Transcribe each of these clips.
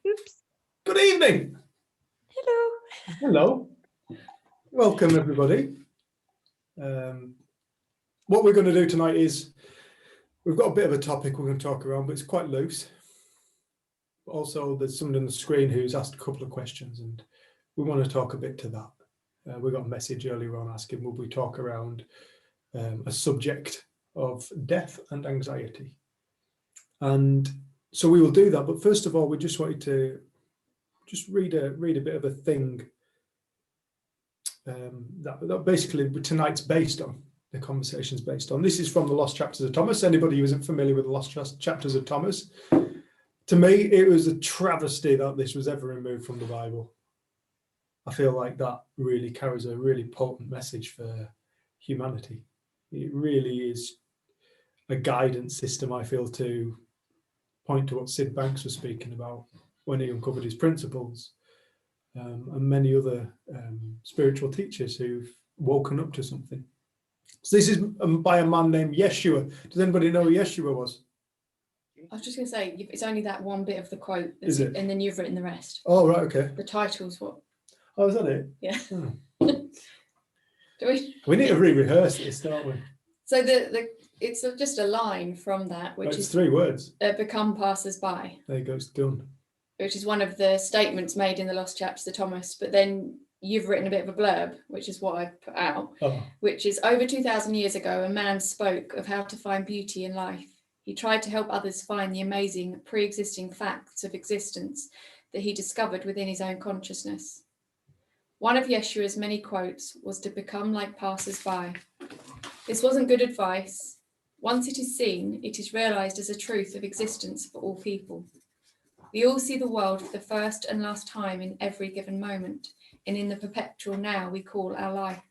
Oops. Good evening. Hello. Hello. Welcome, everybody. What we're going to do tonight is we've got a bit of a topic we're going to talk around, but it's quite loose. Also, there's someone on the screen who's asked a couple of questions, and we want to talk a bit to that. We got a message earlier on asking, will we talk around a subject of death and anxiety? And so we will do that. But first of all, we just wanted to just read a bit of a thing that basically tonight's based on, the conversation's based on. This is from the Lost Chapters of Thomas. Anybody who isn't familiar with the Lost Chapters of Thomas, to me, it was a travesty that this was ever removed from the Bible. I feel like that really carries a really potent message for humanity. It really is a guidance system, I feel, to point to what Sid Banks was speaking about when he uncovered his principles. And many other spiritual teachers who've woken up to something. So this is by a man named Yeshua. Does anybody know who Yeshua was? I was just going to say, it's only that one bit of the quote, Is it? And then you've written the rest. Oh, right, okay. The title's what? Oh, is that it? Yeah. Oh. Do we? We need to re-rehearse this, don't we? So it's just a line from that, which is 3 words. Become passers-by. There you go, it's done. Which is one of the statements made in the Lost Chapters of Thomas, but then you've written a bit of a blurb, which is what I've put out, which is over 2,000 years ago, a man spoke of how to find beauty in life. He tried to help others find the amazing pre-existing facts of existence that he discovered within his own consciousness. One of Yeshua's many quotes was to become like passers-by. This wasn't good advice. Once it is seen, it is realized as a truth of existence for all people. We all see the world for the first and last time in every given moment, and in the perpetual now we call our life.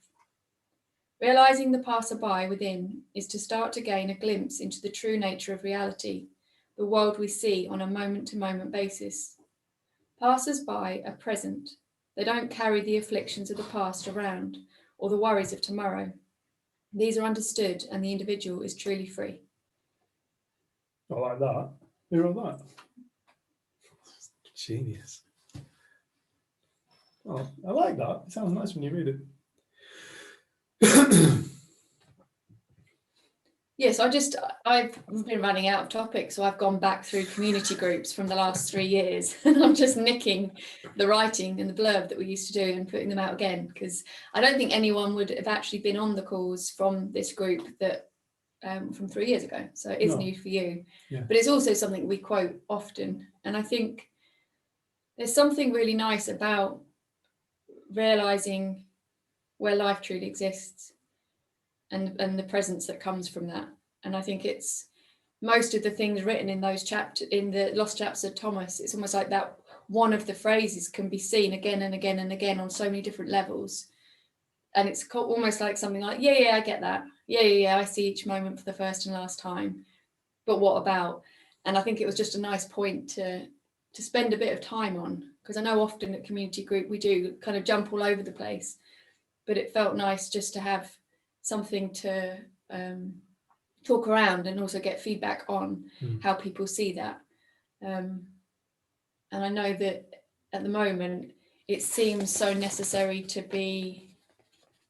Realizing the passerby within is to start to gain a glimpse into the true nature of reality, the world we see on a moment-to-moment basis. Passers-by are present. They don't carry the afflictions of the past around, or the worries of tomorrow. These are understood, and the individual is truly free. I like that. You wrote that? Genius. Oh, I like that. It sounds nice when you read it. Yes, I've been running out of topics, so I've gone back through community groups from the last 3 years, and I'm just nicking the writing and the blurb that we used to do and putting them out again, because I don't think anyone would have actually been on the calls from this group that from 3 years ago. So it is new for you, but it's also something we quote often, and I think there's something really nice about realizing where life truly exists and the presence that comes from that. And I think it's most of the things written in those chapters, in the Lost Chapters of Thomas, it's almost like that one of the phrases can be seen again and again and again on so many different levels. And it's almost like something like, yeah, I get that. Yeah, I see each moment for the first and last time. But what about? And I think it was just a nice point to spend a bit of time on, because I know often at community group we do kind of jump all over the place, but it felt nice just to have something to talk around and also get feedback on how people see that. And I know that at the moment it seems so necessary to be,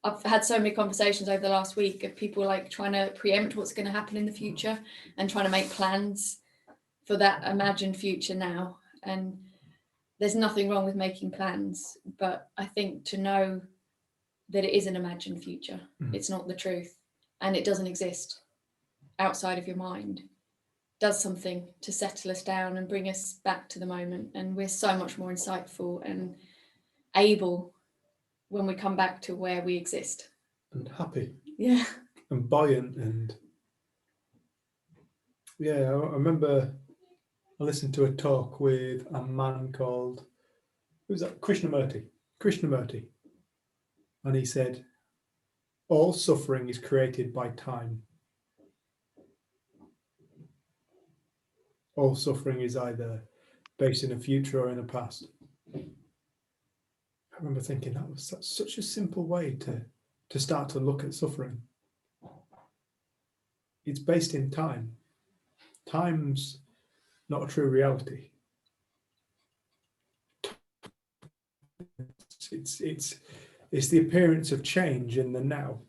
I've had so many conversations over the last week of people like trying to preempt what's going to happen in the future and trying to make plans for that imagined future now. And there's nothing wrong with making plans, but I think to know that it is an imagined future, it's not the truth, and it doesn't exist outside of your mind, does something to settle us down and bring us back to the moment. And we're so much more insightful and able when we come back to where we exist. And happy. Yeah. And buoyant. And yeah, I remember I listened to a talk with a man called, who's that? Krishnamurti. And he said, all suffering is created by time. All suffering is either based in a future or in a past. I remember thinking that's such a simple way to start to look at suffering. It's based in time. Time's not a true reality. It's the appearance of change in the now.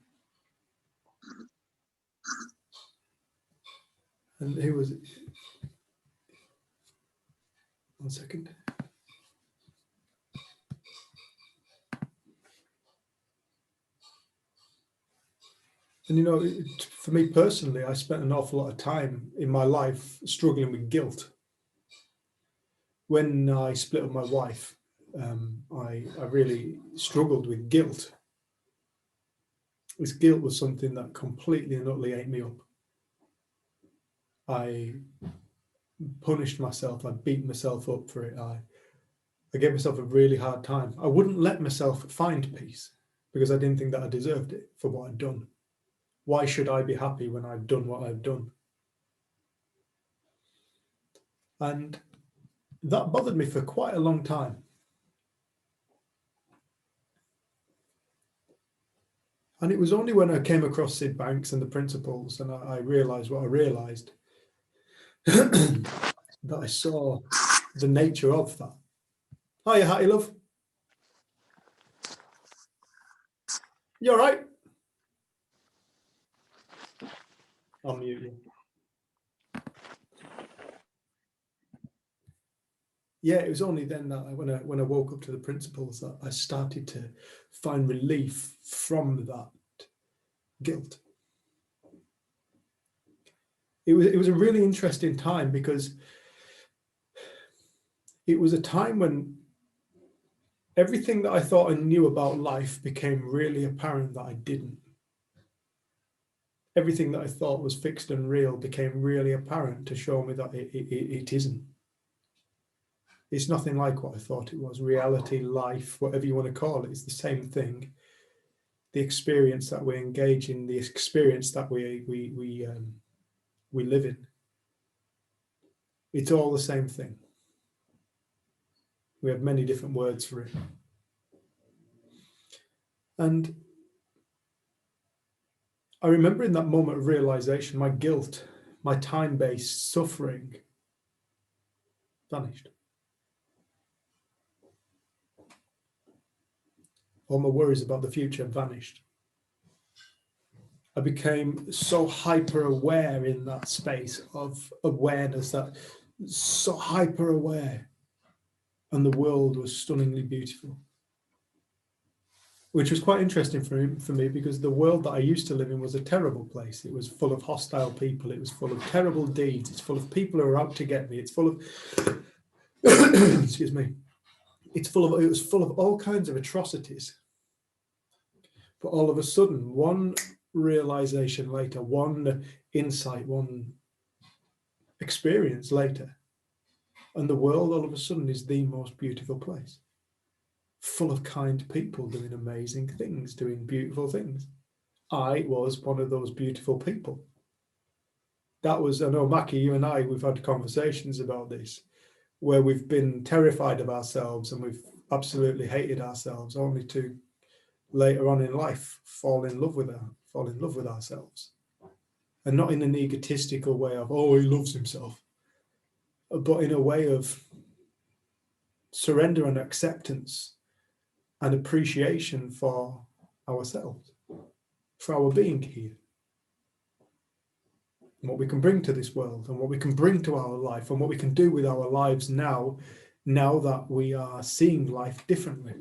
And who was it? 1 second. And you know, for me personally, I spent an awful lot of time in my life struggling with guilt. When I split with my wife, I really struggled with guilt. This guilt was something that completely and utterly ate me up. I punished myself. I beat myself up for it. I gave myself a really hard time. I wouldn't let myself find peace because I didn't think that I deserved it for what I'd done. Why should I be happy when I've done what I've done? And that bothered me for quite a long time. And it was only when I came across Sid Banks and the principles and I realized what I realized that I saw the nature of that. Hiya, Hattie, love. You all right? I'll mute you. Yeah, it was only then that when I woke up to the principles that I started to find relief from that guilt. It was a really interesting time because it was a time when everything that I thought I knew about life became really apparent that I didn't. Everything that I thought was fixed and real became really apparent to show me that it isn't. It's nothing like what I thought it was. Reality, life, whatever you want to call it, it's the same thing. The experience that we engage in, the experience that we live in, it's all the same thing. We have many different words for it. And I remember in that moment of realization, my guilt, my time-based suffering vanished. All my worries about the future vanished. I became so hyper aware in that space of awareness, that so hyper aware, and the world was stunningly beautiful, which was quite interesting for me because the world that I used to live in was a terrible place. It was full of hostile people. It was full of terrible deeds. It's full of people who are out to get me. It's full of, excuse me, it was full of all kinds of atrocities. But all of a sudden, one realization later, one insight, one experience later, and the world all of a sudden is the most beautiful place, full of kind people doing amazing things, doing beautiful things. I was one of those beautiful people. That was, I know, Mackie, you and I, we've had conversations about this, where we've been terrified of ourselves and we've absolutely hated ourselves, only to later on in life fall in love with ourselves, and not in an egotistical way of, oh, he loves himself, but in a way of surrender and acceptance and appreciation for ourselves, for our being here, and what we can bring to this world, and what we can bring to our life, and what we can do with our lives now that we are seeing life differently.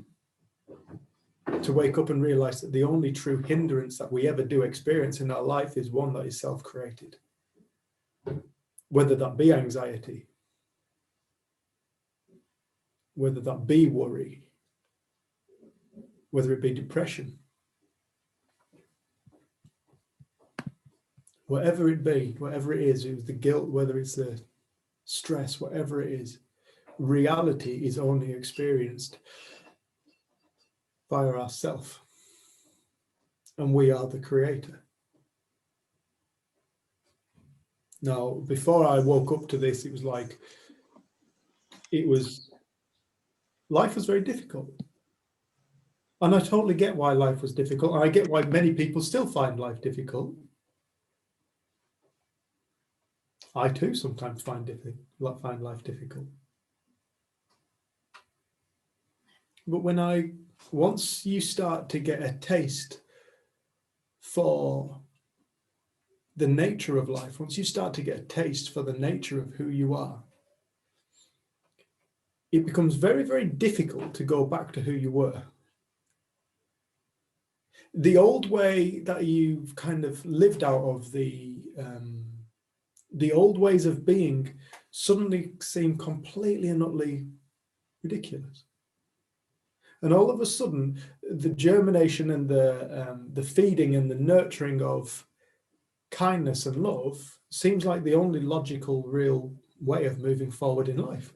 To wake up and realize that the only true hindrance that we ever do experience in our life is one that is self-created. Whether that be anxiety, whether that be worry, whether it be depression, whatever it be, whatever it is, the guilt, whether it's the stress, whatever it is, reality is only experienced via ourself, and we are the creator. Now, before I woke up to this, it was like, life was very difficult. And I totally get why life was difficult. And I get why many people still find life difficult. I too sometimes find life difficult. But once you start to get a taste for the nature of life, once you start to get a taste for the nature of who you are, it becomes very, very difficult to go back to who you were. The old way that you've kind of lived out of, the old ways of being suddenly seem completely and utterly ridiculous. And all of a sudden, the germination and the feeding and the nurturing of kindness and love seems like the only logical, real way of moving forward in life.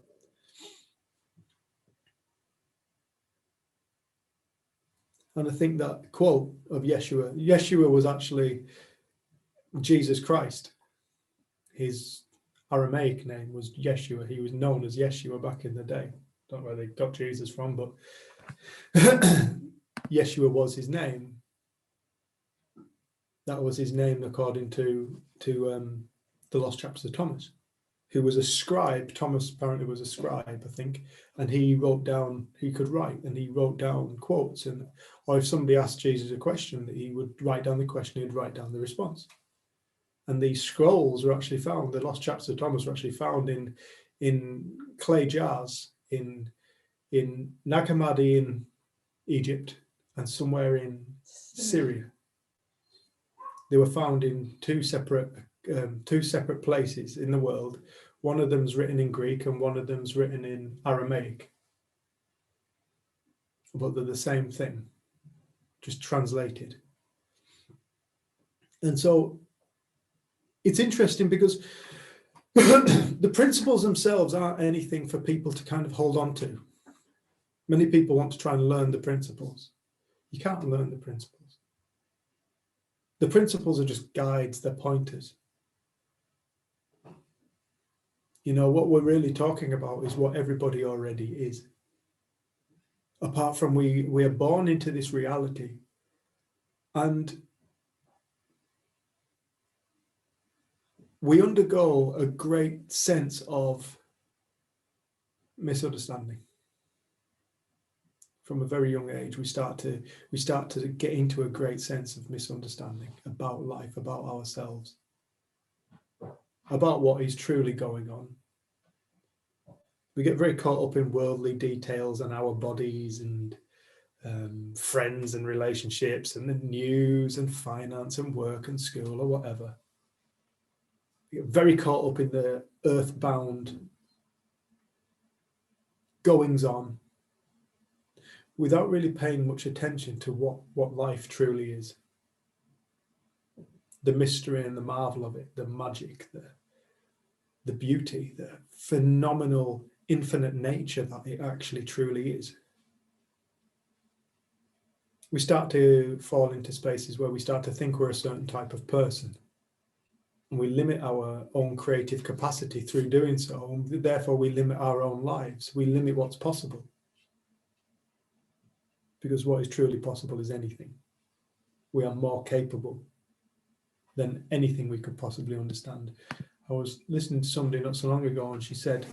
And I think that quote of Yeshua was actually Jesus Christ. His Aramaic name was Yeshua. He was known as Yeshua back in the day. Don't know where they got Jesus from, but Yeshua was his name. That was his name according to the Lost Chapters of Thomas, who was a scribe. Thomas apparently was a scribe, I think, and he could write, and he wrote down quotes, or if somebody asked Jesus a question, he would write down the question, he'd write down the response. And these scrolls were actually found, the Lost Chapters of Thomas were actually found in clay jars in Nag Hammadi in Egypt and somewhere in Syria. They were found in two separate places in the world. One of them's written in Greek and one of them's written in Aramaic. But they're the same thing, just translated. And so it's interesting because the principles themselves aren't anything for people to kind of hold on to. Many people want to try and learn the principles. You can't learn the principles. The principles are just guides, they're pointers. You know, what we're really talking about is what everybody already is. Apart from we are born into this reality, and we undergo a great sense of misunderstanding. From a very young age, we start to get into a great sense of misunderstanding about life, about ourselves, about what is truly going on. We get very caught up in worldly details and our bodies and friends and relationships and the news and finance and work and school or whatever. We get very caught up in the earthbound goings on, without really paying much attention to what life truly is. The mystery and the marvel of it, the magic, the beauty, the phenomenal, infinite nature that it actually truly is. We start to fall into spaces where we start to think we're a certain type of person. And we limit our own creative capacity through doing so. And therefore, we limit our own lives. We limit what's possible. Because what is truly possible is anything. We are more capable than anything we could possibly understand. I was listening to somebody not so long ago, and she said,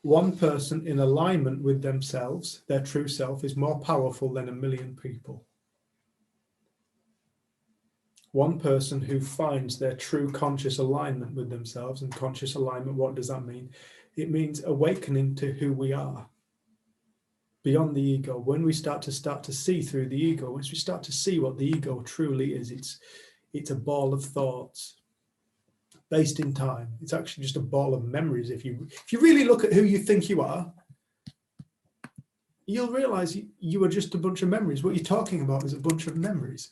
one person in alignment with themselves, their true self, is more powerful than 1 million people. One person who finds their true conscious alignment with themselves, and conscious alignment, what does that mean? It means awakening to who we are. Beyond the ego, when we start to see through the ego, once we start to see what the ego truly is, it's a ball of thoughts based in time. It's actually just a ball of memories. If you really look at who you think you are, you'll realize you are just a bunch of memories. What you're talking about is a bunch of memories.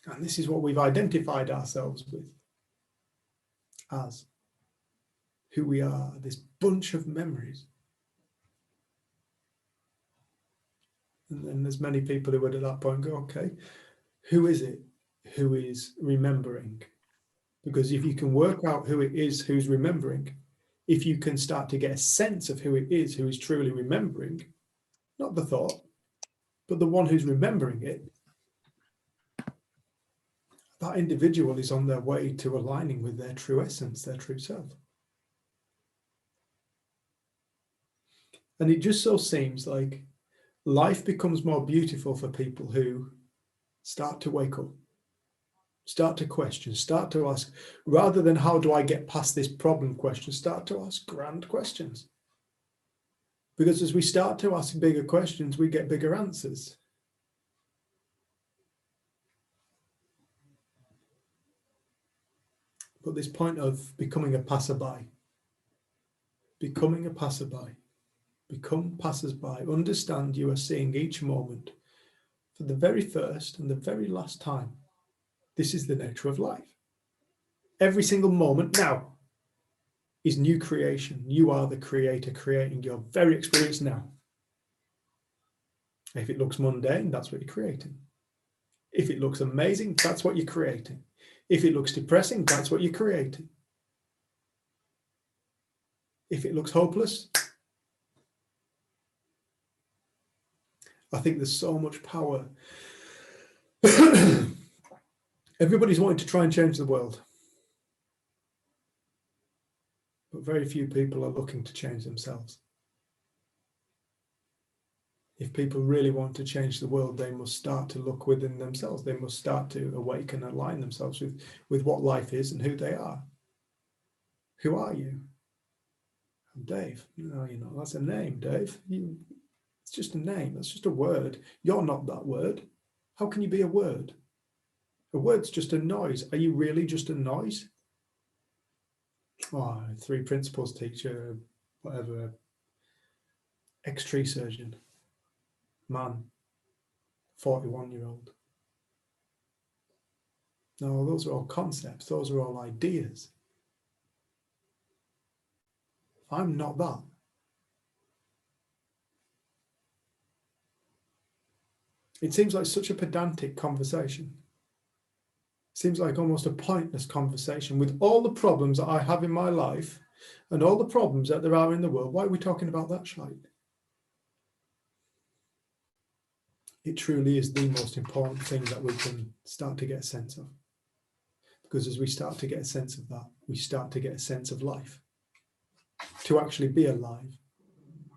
And this is what we've identified ourselves with as who we are, this bunch of memories. And then there's many people who would at that point go, okay, who is it who is remembering? Because if you can work out who it is who's remembering, if you can start to get a sense of who it is who is truly remembering, not the thought, but the one who's remembering it, that individual is on their way to aligning with their true essence, their true self. And it just so seems like life becomes more beautiful for people who start to wake up, start to question, start to ask, rather than how do I get past this problem question, start to ask grand questions. Because as we start to ask bigger questions, we get bigger answers. But this point of becoming a passerby, become passers-by, understand you are seeing each moment for the very first and the very last time. This is the nature of life. Every single moment now is new creation. You are the creator creating your very experience now. If it looks mundane, that's what you're creating. If it looks amazing, that's what you're creating. If it looks depressing, that's what you're creating. If it looks hopeless, I think there's so much power. Everybody's wanting to try and change the world, but very few people are looking to change themselves. If people really want to change the world, they must start to look within themselves. They must start to awaken and align themselves with what life is and who they are. Who are you? I'm Dave. No, you're not. That's a name, Dave. It's just a name. That's just a word. You're not that word. How can you be a word? A word's just a noise. Are you really just a noise? Oh, 3 principles teacher, whatever, ex-tree surgeon, man, 41-year-old. No, those are all concepts. Those are all ideas. I'm not that. It seems like such a pedantic conversation. It seems like almost a pointless conversation with all the problems that I have in my life and all the problems that there are in the world. Why are we talking about that shite? It truly is the most important thing that we can start to get a sense of. Because as we start to get a sense of that, we start to get a sense of life. To actually be alive,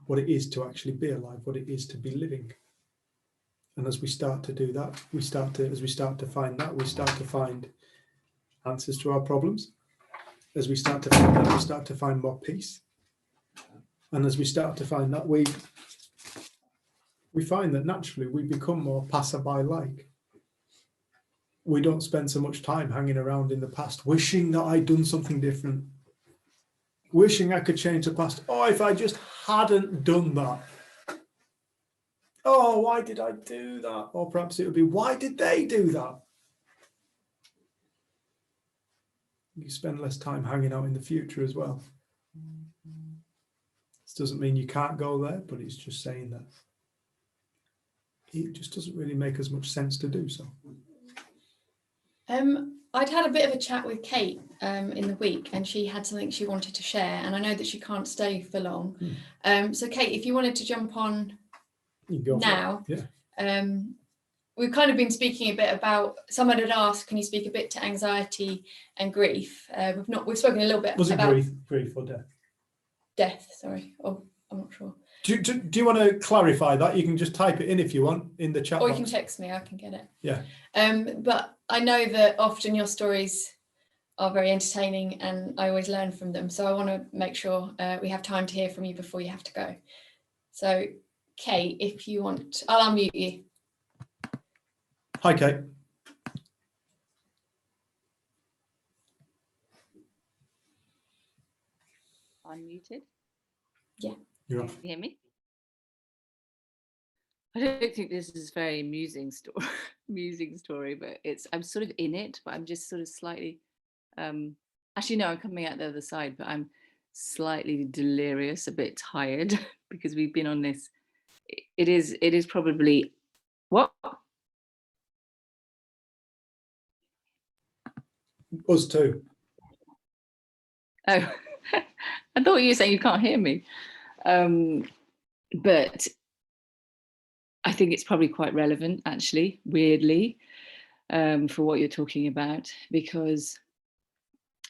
what it is to actually be alive, what it is to be living. And as we start to do that, as we start to find that, we start to find answers to our problems. As we start to find that, we start to find more peace. And as we start to find that, we find that naturally we become more passerby-like. We don't spend so much time hanging around in the past, wishing that I'd done something different, wishing I could change the past. Oh, if I just hadn't done that. Oh, why did I do that? Or perhaps it would be, why did they do that? You spend less time hanging out in the future as well. This doesn't mean you can't go there, but it's just saying that it just doesn't really make as much sense to do so. I'd had a bit of a chat with Kate in the week, and she had something she wanted to share, and I know that she can't stay for long. So Kate, if you wanted to jump on now. Yeah. We've kind of been speaking a bit about, someone had asked, can you speak a bit to anxiety and grief? We've spoken a little bit Was it about grief or death? Death, sorry. Oh, I'm not sure. Do you want to clarify that? You can just type it in if you want in the chat or box. You can text me, I can get it. Yeah. But I know that often your stories are very entertaining and I always learn from them. So I want to make sure we have time to hear from you before you have to go. So Kate, if you want, I'll unmute you. Hi, Kate. Unmuted? Yeah. You're off. Can you hear me? I don't think this is a very amusing story, but I'm sort of in it, but I'm just sort of slightly, actually no, I'm coming out the other side, but I'm slightly delirious, a bit tired because we've been on this. It is probably, what? Us too. Oh, I thought you were saying you can't hear me. But I think it's probably quite relevant, actually, weirdly, for what you're talking about, because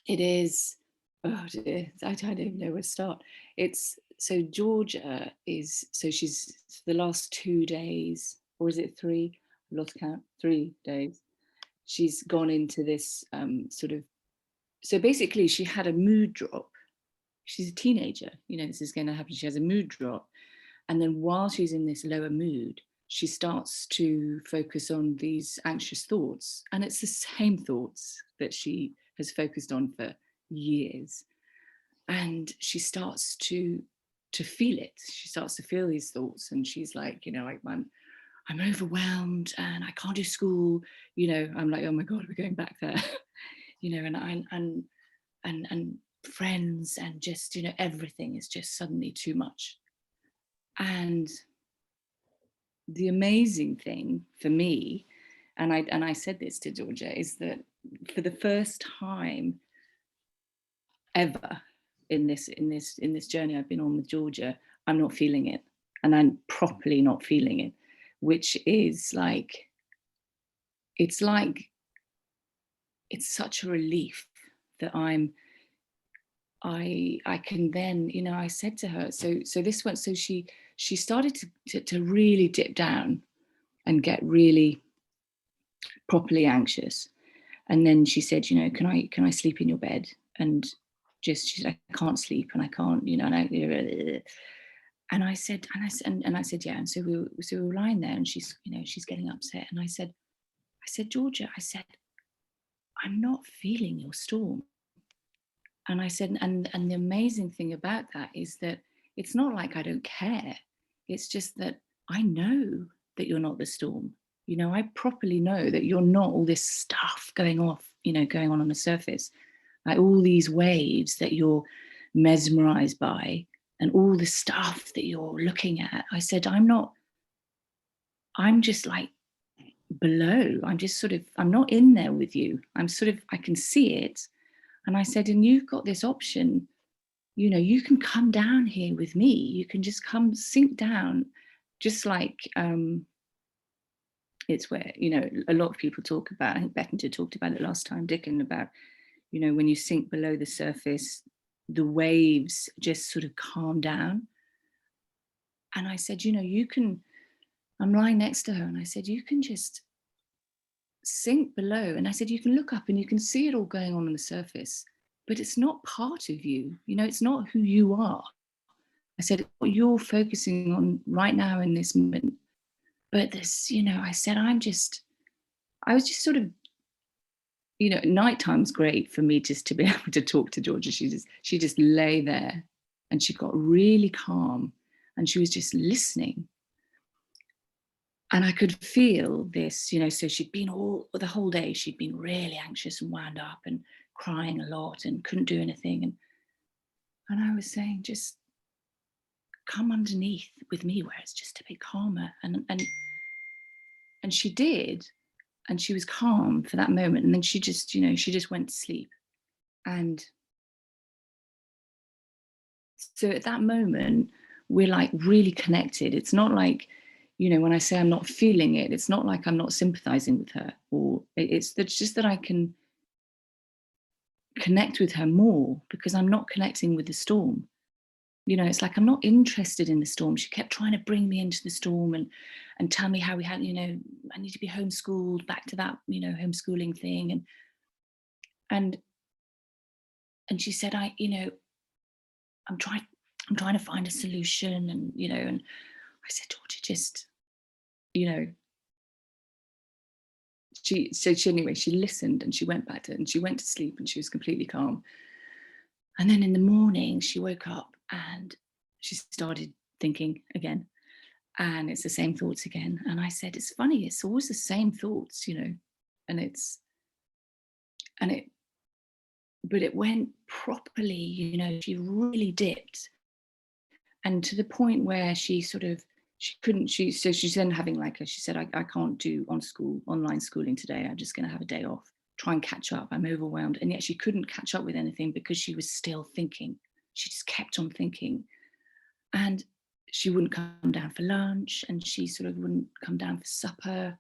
it is Oh dear, I don't even know where to start. It's so Georgia is so she's the last 2 days, or is it three? I lost count. 3 days. She's gone into this sort of. So basically, she had a mood drop. She's a teenager. You know, this is going to happen. She has a mood drop, and then while she's in this lower mood, she starts to focus on these anxious thoughts, and it's the same thoughts that she has focused on for years. And she starts to feel it. She starts to feel these thoughts, and she's like, you know, like I'm overwhelmed and I can't do school. You know, I'm like, oh my god, we're going back there. You know, and friends, and just, you know, everything is just suddenly too much. And the amazing thing for me, and I said this to Georgia, is that for the first time ever in this journey I've been on with Georgia, I'm not feeling it, and I'm properly not feeling it, which is like it's such a relief that I can then, you know, I said to her, so this went, so she started to really dip down and get really properly anxious. And then she said, you know, can I sleep in your bed? And just, she said, I can't sleep and I can't, you know, and I said, and I said, yeah. And so we were lying there, and she's, you know, she's getting upset. And I said, Georgia, I said, I'm not feeling your storm. And I said, and the amazing thing about that is that it's not like I don't care. It's just that I know that you're not the storm. You know, I properly know that you're not all this stuff going off, you know, going on the surface, like all these waves that you're mesmerized by, and all the stuff that you're looking at. I said, I'm just like below. I'm just sort of, I'm not in there with you. I'm sort of, I can see it. And I said, and you've got this option, you know, you can come down here with me. You can just come sink down, just like it's where, you know, a lot of people talk about, I think Beckinger talked about it last time, Dickon, about, you know, when you sink below the surface, the waves just sort of calm down. And I said, you know, you can, I'm lying next to her, and I said, you can just sink below. And I said, you can look up and you can see it all going on the surface, but it's not part of you. You know, it's not who you are. I said, what you're focusing on right now in this moment. But this, you know, I said, I was just sort of, you know, nighttime's great for me just to be able to talk to Georgia. She just lay there, and she got really calm, and she was just listening. And I could feel this, you know, so she'd been the whole day, she'd been really anxious and wound up and crying a lot and couldn't do anything. And I was saying, just come underneath with me where it's just a bit calmer. And she did, and she was calm for that moment. And then she just, you know, she just went to sleep. And so at that moment, we're like really connected. It's not like, you know, when I say I'm not feeling it, it's not like I'm not sympathizing with her, or it's just that I can connect with her more because I'm not connecting with the storm. You know, it's like I'm not interested in the storm. She kept trying to bring me into the storm and tell me how we had, you know, I need to be homeschooled, back to that, you know, homeschooling thing. And she said, you know, I'm trying to find a solution, and, you know, and I said, Georgia, just, you know, she anyway, she listened, and she went back to it, and she went to sleep, and she was completely calm. And then in the morning she woke up and she started thinking again, and it's the same thoughts again. And I said, it's funny, it's always the same thoughts, you know, and but it went properly, you know, she really dipped, and to the point where she couldn't, so she's then having like she said, I can't do online schooling today, I'm just going to have a day off, try and catch up, I'm overwhelmed. And yet she couldn't catch up with anything because she was still thinking. She just kept on thinking, and she wouldn't come down for lunch, and she sort of wouldn't come down for supper.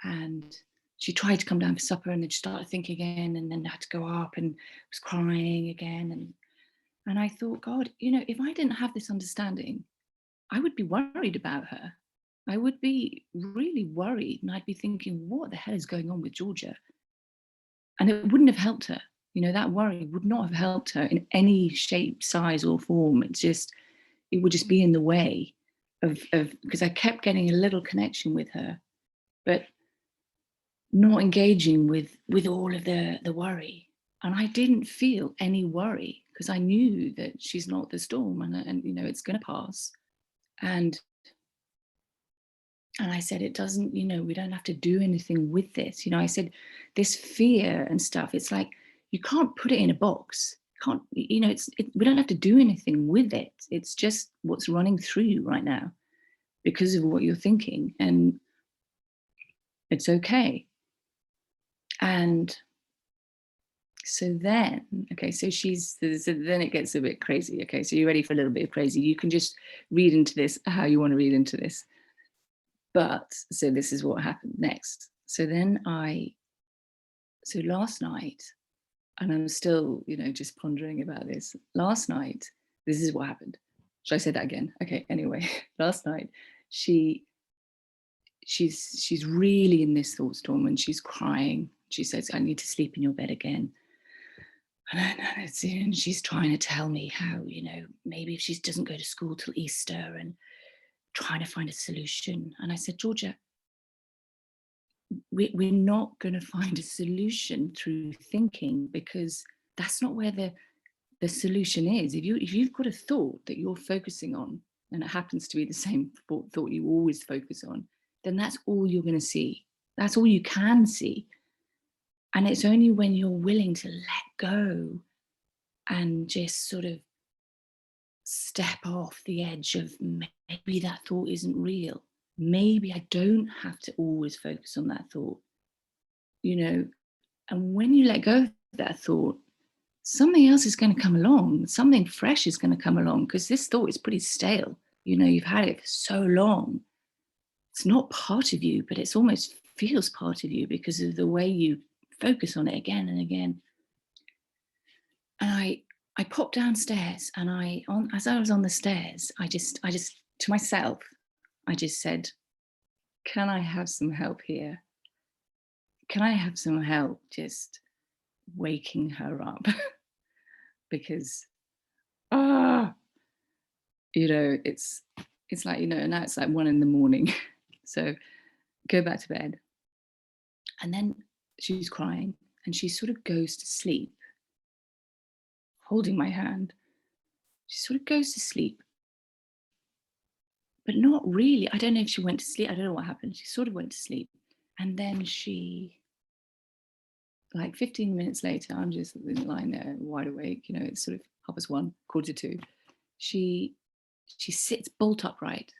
And she tried to come down for supper, and then she started thinking again, and then had to go up and was crying again. And I thought, God, you know, if I didn't have this understanding, I would be worried about her. I would be really worried, and I'd be thinking, what the hell is going on with Georgia? And it wouldn't have helped her. You know, that worry would not have helped her in any shape, size, or form. It would just be in the way of because I kept getting a little connection with her, but not engaging with all of the worry. And I didn't feel any worry because I knew that she's not the storm, and you know, it's going to pass. And I said, it doesn't, you know, we don't have to do anything with this. You know, I said, this fear and stuff, it's like, you can't put it in a box. Can't, you know, we don't have to do anything with it. It's just what's running through you right now because of what you're thinking. And it's okay. And so then, okay, so then it gets a bit crazy. Okay, so you're ready for a little bit of crazy. You can just read into this how you want to read into this. But so this is what happened next. So then so last night, and I'm still, you know, just pondering about this. Last night, this is what happened. Should I say that again? Okay, anyway, last night, she's really in this thought storm, and she's crying. She says, I need to sleep in your bed again. And she's trying to tell me how, you know, maybe if she doesn't go to school till Easter, and trying to find a solution. And I said, Georgia, we're not going to find a solution through thinking, because that's not where the solution is. If you've got a thought that you're focusing on, and it happens to be the same thought you always focus on, then that's all you're going to see. That's all you can see. And it's only when you're willing to let go and just sort of step off the edge of, maybe that thought isn't real. Maybe I don't have to always focus on that thought, you know. And when you let go of that thought, something else is going to come along. Something fresh is going to come along, because this thought is pretty stale. You know, you've had it for so long. It's not part of you, but it's almost feels part of you because of the way you focus on it again and again. And I popped downstairs, and as I was on the stairs, I just to myself, I just said, can I have some help here? Can I have some help just waking her up? Because, you know, it's like, you know, now it's like 1 a.m. So go back to bed. And then she's crying, and she sort of goes to sleep, holding my hand. She sort of goes to sleep, but not really. I don't know if she went to sleep. I don't know what happened. She sort of went to sleep. And then like 15 minutes later, I'm just lying there wide awake, you know, it's sort of 1:30, 1:45. She sits bolt upright,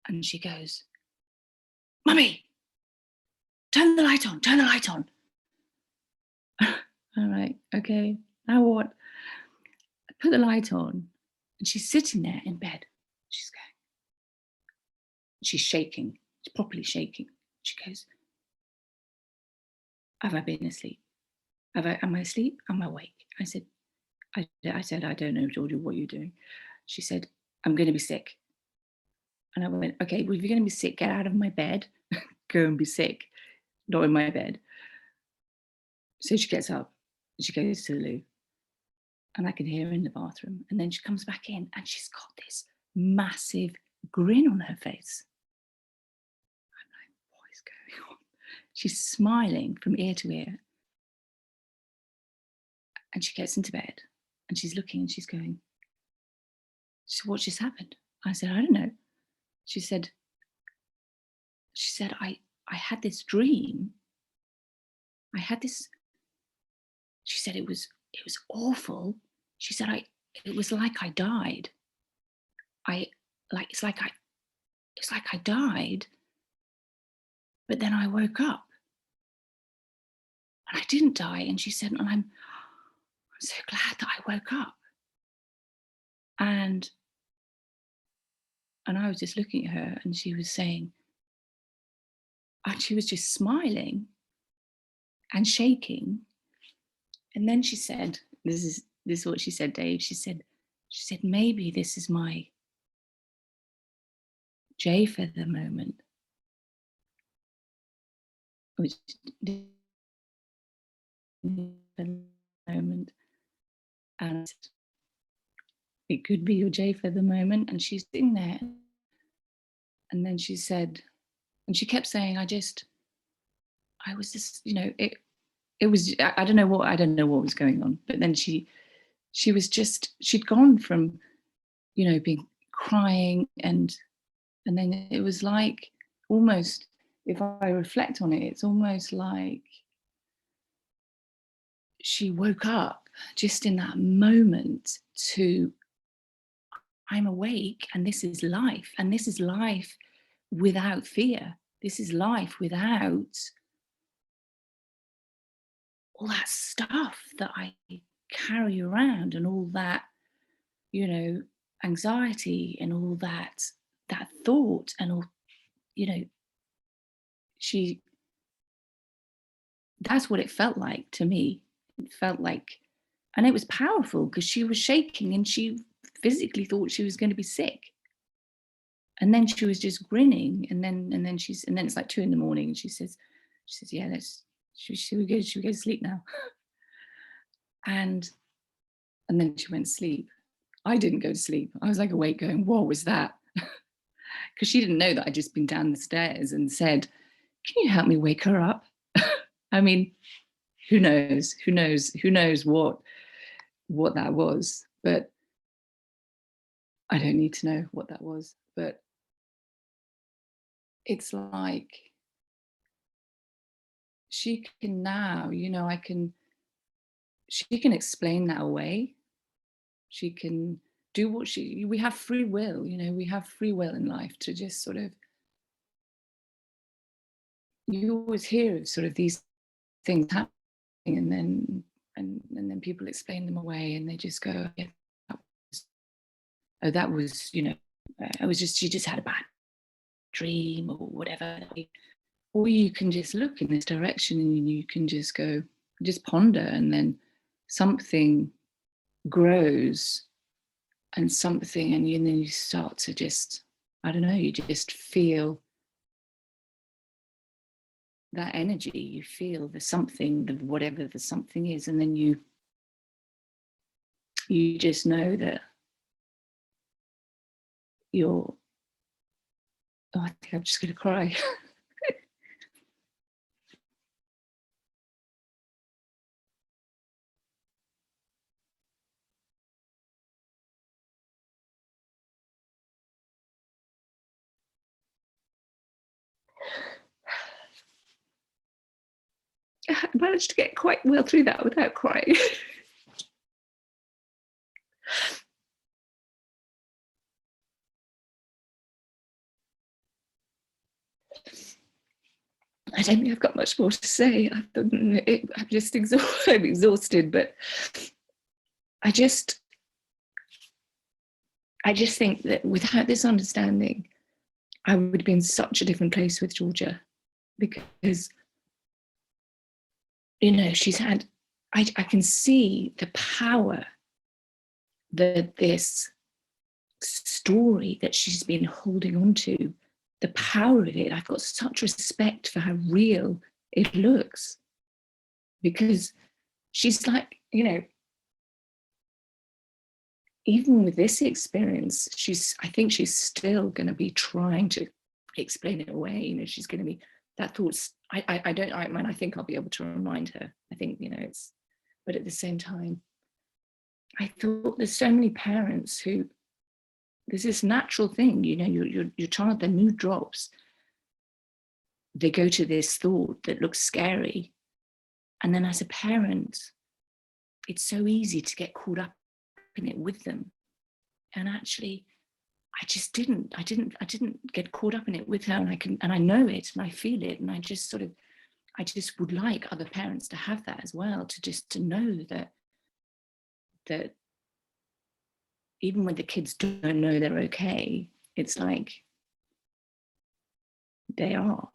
and she goes, Mummy, turn the light on, turn the light on. I'm like, okay, now what? I put the light on, and she's sitting there in bed. She's shaking, she's properly shaking. She goes, have I been asleep? Am I asleep? Am I awake? I said, I don't know, Georgia, what you're doing. She said, I'm going to be sick. And I went, okay, well, if you're going to be sick, get out of my bed, go and be sick, not in my bed. So she gets up, and she goes to the loo, and I can hear her in the bathroom. And then she comes back in, and she's got this massive grin on her face. I'm like, what is going on? She's smiling from ear to ear. And she gets into bed, and she's looking, and she's going, so what just happened? I said, I don't know. She said, I had this dream. She said, it was awful. She said, it was like I died. It's like I died, but then I woke up, and I didn't die. And she said, and I'm so glad that I woke up. And I was just looking at her, and she was saying, and she was just smiling and shaking. And then she said, this is what she said, Dave. She said, maybe this is my J feather moment, which moment, and it could be your J feather moment. And she's sitting there, and then she said, and she kept saying, I was just, you know, it was, I don't know what was going on, but then she was just, she'd gone from, you know, being crying, and then it was like, almost, if I reflect on it, it's almost like she woke up just in that moment to, I'm awake, and this is life, and this is life without fear. This is life without all that stuff that I carry around, and all that, you know, anxiety, and all that thought, and all, you know, that's what it felt like to me. It felt like, and it was powerful because she was shaking, and she physically thought she was going to be sick. And then she was just grinning, and then it's like 2 a.m, and she says, yeah, should we go to sleep now? And then she went to sleep. I didn't go to sleep. I was like awake going, what was that? Because she didn't know that I'd just been down the stairs and said, can you help me wake her up? I mean, who knows what that was, but I don't need to know what that was. But it's like, she can now, you know, she can explain that away. She can do what we have free will, you know, we have free will in life to just sort of, you always hear of sort of these things happening, and then people explain them away, and they just go, yeah, that was, you know, she just had a bad dream or whatever. Or you can just look in this direction, and you can just go, just ponder, and then something grows, and then you start to just, I don't know, you just feel that energy, you feel the something, whatever the something is, and then you just know that you're, oh, I think I'm just going to cry. I managed to get quite well through that without crying. I don't think I've got much more to say. I'm just I'm exhausted, but I just think that without this understanding, I would be in such a different place with Georgia, because, you know, she's had, I can see the power that this story that she's been holding on to, the power of it. I've got such respect for how real it looks, because she's like, you know, even with this experience, I think she's still going to be trying to explain it away. You know, she's going to be, that thought's, I think I'll be able to remind her. I think, you know, but at the same time, I thought there's so many parents who, there's this natural thing, you know, your child, their mood drops, they go to this thought that looks scary, and then as a parent, it's so easy to get caught up in it with them. And actually, I didn't get caught up in it with her, and I know it, and I feel it, and I just would like other parents to have that as well, to know that even when the kids don't know they're okay, it's like they are.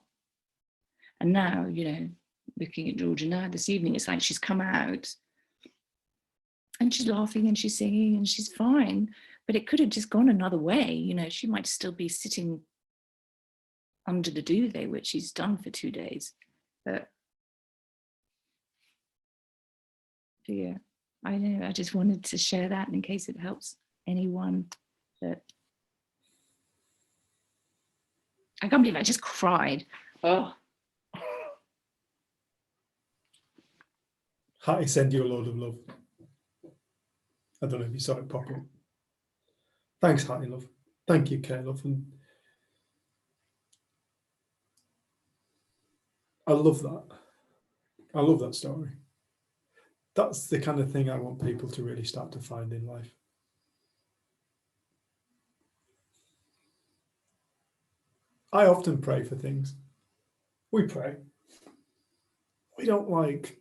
And now, you know, looking at Georgia now this evening, it's like she's come out and she's laughing and she's singing and she's fine, but it could have just gone another way. You know, she might still be sitting under the duvet, which she's done for 2 days. But yeah, I know, I just wanted to share that in case it helps anyone. That I can't believe I just cried. Oh. Hattie send you a load of love. I don't know if you saw it pop up. Thanks, Hattie, love. Thank you, Kay, love. And I love that. I love that story. That's the kind of thing I want people to really start to find in life. I often pray for things. We pray. We don't like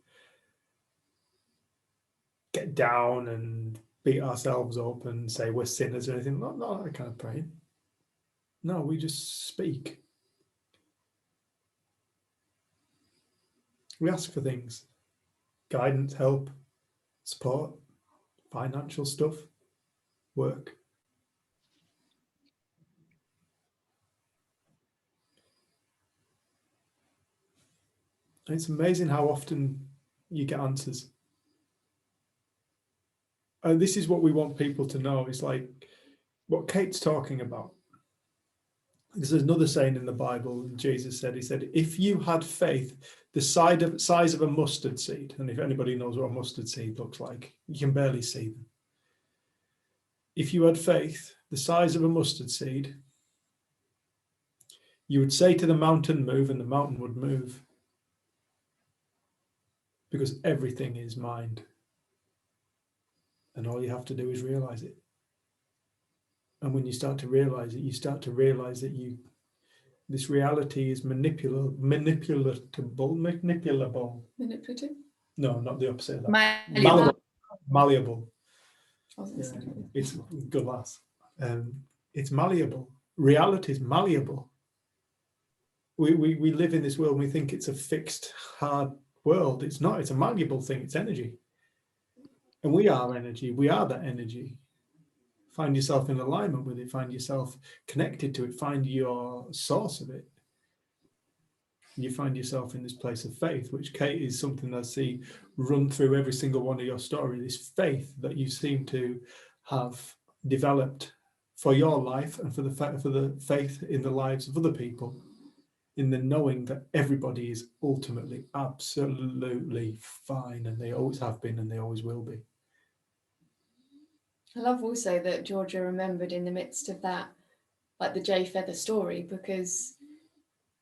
get down and beat ourselves up and say we're sinners or anything. Not that kind of praying. No, we just speak. We ask for things. Guidance, help, support, financial stuff, work. It's amazing how often you get answers. And this is what we want people to know. It's like what Kate's talking about. There's another saying in the Bible, Jesus said, he said, if you had faith the size of a mustard seed, and if anybody knows what a mustard seed looks like, you can barely see them. If you had faith the size of a mustard seed, you would say to the mountain, move, and the mountain would move. Because everything is mind. And all you have to do is realize it. And when you start to realize it, you start to realize that this reality is manipulable. Manipulative? No, not the opposite of that. Malleable. Malleable. Yeah, it's good lass. It's malleable. Reality is malleable. We live in this world and we think it's a fixed, hard world. It's not. It's a malleable thing. It's energy. And we are energy. We are that energy. Find yourself in alignment with it. Find yourself connected to it. Find your source of it. You find yourself in this place of faith, which, Kate, is something I see run through every single one of your stories. This faith that you seem to have developed for your life and for the faith in the lives of other people, in the knowing that everybody is ultimately absolutely fine, and they always have been and they always will be. I love also that Georgia remembered in the midst of that, like the Jay Feather story, because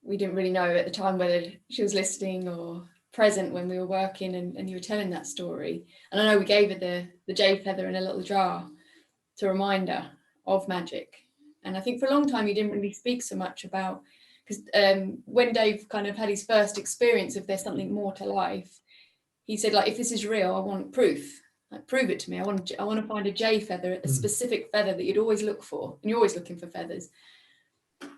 we didn't really know at the time whether she was listening or present when we were working and you were telling that story. And I know we gave her the Jay Feather in a little jar to remind her of magic. And I think for a long time you didn't really speak so much about, because when Dave kind of had his first experience of there's something more to life, he said, like, if this is real, I want proof. Like, prove it to me. I want to find a Jay feather, a specific feather that you'd always look for, and you're always looking for feathers.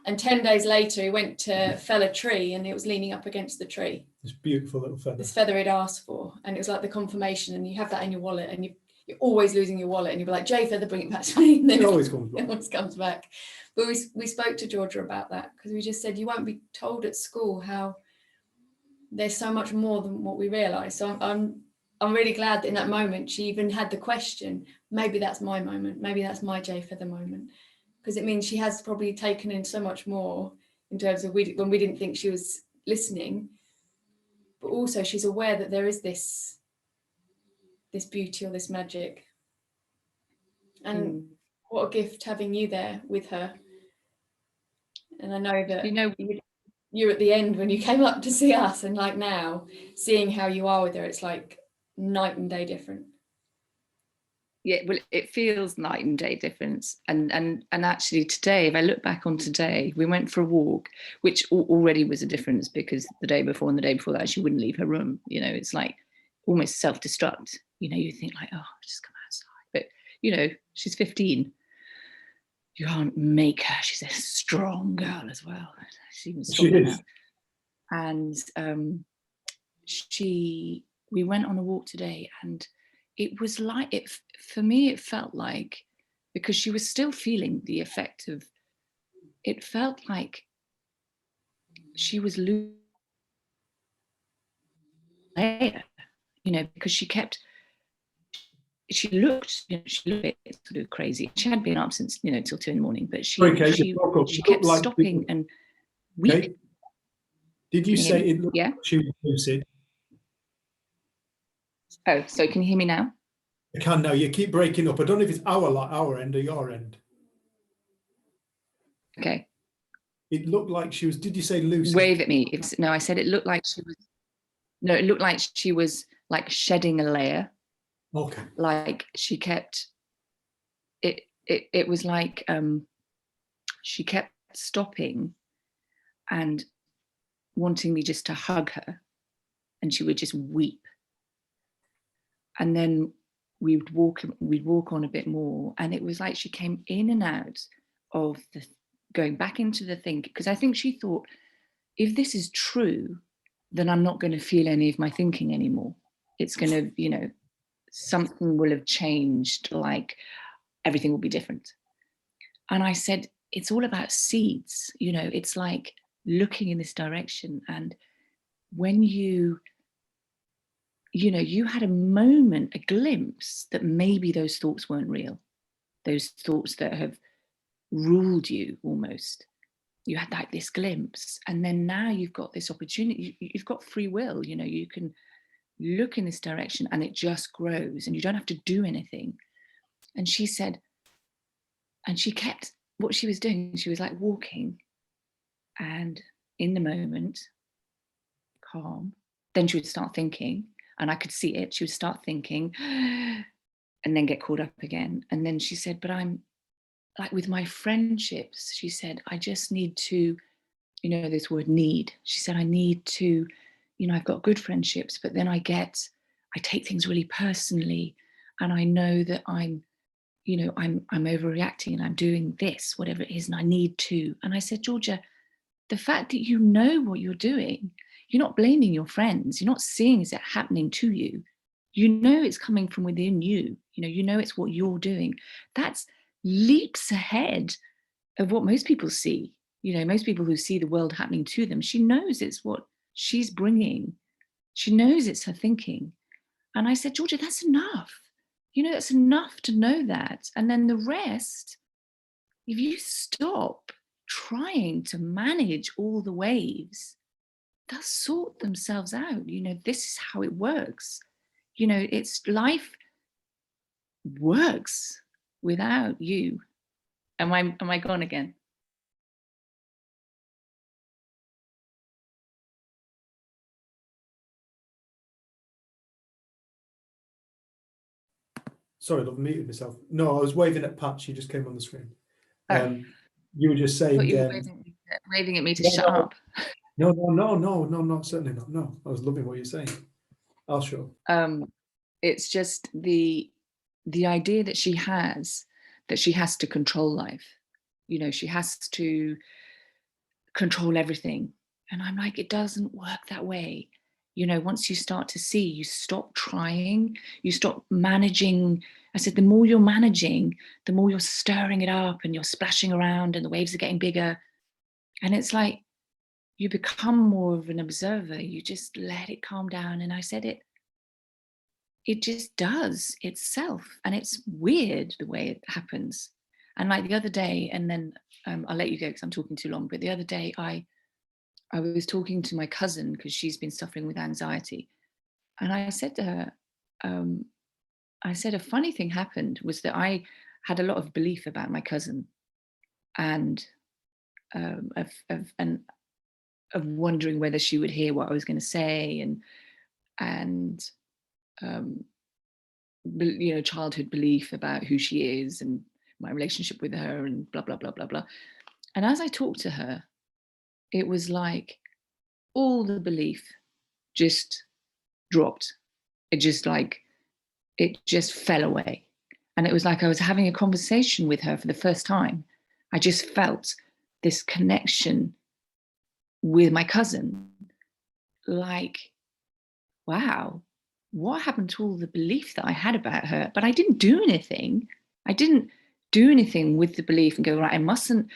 And 10 days later, he went to fell a tree, and it was leaning up against the tree. This beautiful little feather. This feather he'd asked for, and it was like the confirmation. And you have that in your wallet, and you're always losing your wallet, and you'd be like, Jay feather, bring it back to me. And then it always comes back. It always comes back. But we spoke to Georgia about that, because we just said you won't be told at school how there's so much more than what we realise. So I'm really glad that in that moment she even had the question, maybe that's my moment, maybe that's my Jay feather moment, because it means she has probably taken in so much more in terms of when we didn't think she was listening, but also she's aware that there is this beauty or this magic. And what a gift having you there with her. And I know that you're at the end when you came up to see us, and like now seeing how you are with her, it's like night and day different. Yeah, well, it feels night and day difference. And actually today, if I look back on today, we went for a walk, which already was a difference, because the day before and the day before that, she wouldn't leave her room. You know, it's like almost self-destruct. You know, you think like, oh, just come outside. But, you know, she's 15. You can't make her. She's a strong girl as well. She's even stronger now. And we went on a walk today, and it was like, for me, it felt like, because she was still feeling the effect of, it felt like she was losing, you know, because she looked sort of crazy. She had been up since, you know, till 2 a.m, but she kept stopping and weeping. Okay. Did you say it looked like she was lucid? Oh, so can you hear me now? I can now. You keep breaking up. I don't know if it's our end or your end. Okay. It looked like she was. Did you say lucid? Wave at me. No, I said it looked like she was. No, it looked like she was like shedding a layer. Okay. Like she kept. It was like she kept stopping and wanting me just to hug her, and she would just weep. And then we'd walk on a bit more, and it was like she came in and out of going back into the thing, because I think she thought, if this is true, then I'm not going to feel any of my thinking anymore. It's going to, you know, something will have changed, like everything will be different. And I said, it's all about seeds, you know, it's like looking in this direction. And when you know, you had a moment, a glimpse that maybe those thoughts weren't real, those thoughts that have ruled you almost. You had like this glimpse, and then now you've got this opportunity, you've got free will, you know, you can look in this direction and it just grows and you don't have to do anything. And she said, and she kept, what she was doing, she was like walking and in the moment, calm, then she would start thinking, and I could see it, she would start thinking and then get caught up again. And then she said, but I'm like, with my friendships, she said, I just need to, you know, this word need. She said, I need to, you know, I've got good friendships, but then I take things really personally. And I know that I'm overreacting and I'm doing this, whatever it is, and I need to. And I said, Georgia, the fact that you know what you're doing, you're not blaming your friends, you're not seeing is it happening to you. You know it's coming from within you. You know it's what you're doing. That's leaps ahead of what most people see. You know, most people who see the world happening to them, she knows it's what she's bringing. She knows it's her thinking. And I said, Georgia, that's enough. You know, that's enough to know that. And then the rest, if you stop trying to manage all the waves, they'll sort themselves out. You know, this is how it works. You know, it's life works without you. Am I gone again? Sorry, I've muted myself. No, I was waving at Pat. She just came on the screen. Oh. You were just saying. You were waving at me to shut up. No, certainly not. No, I was loving what you're saying. I'll show. It's just the idea that she has to control life. You know, she has to control everything. And I'm like, it doesn't work that way. You know, once you start to see, you stop trying, you stop managing. I said, the more you're managing, the more you're stirring it up and you're splashing around and the waves are getting bigger. And it's like, you become more of an observer. You just let it calm down. And I said, it just does itself. And it's weird the way it happens. And like the other day, and then I'll let you go because I'm talking too long, but the other day I was talking to my cousin because she's been suffering with anxiety. And I said to her, I said, a funny thing happened was that I had a lot of belief about my cousin and of wondering whether she would hear what I was going to say and you know, childhood belief about who she is and my relationship with her and blah, blah, blah, blah, blah. And as I talked to her, it was like all the belief just dropped. It just fell away. And it was like I was having a conversation with her for the first time. I just felt this connection with my cousin. like, wow, what happened to all the belief that I had about her? But I didn't do anything. I didn't do anything with the belief and go, right, I mustn't,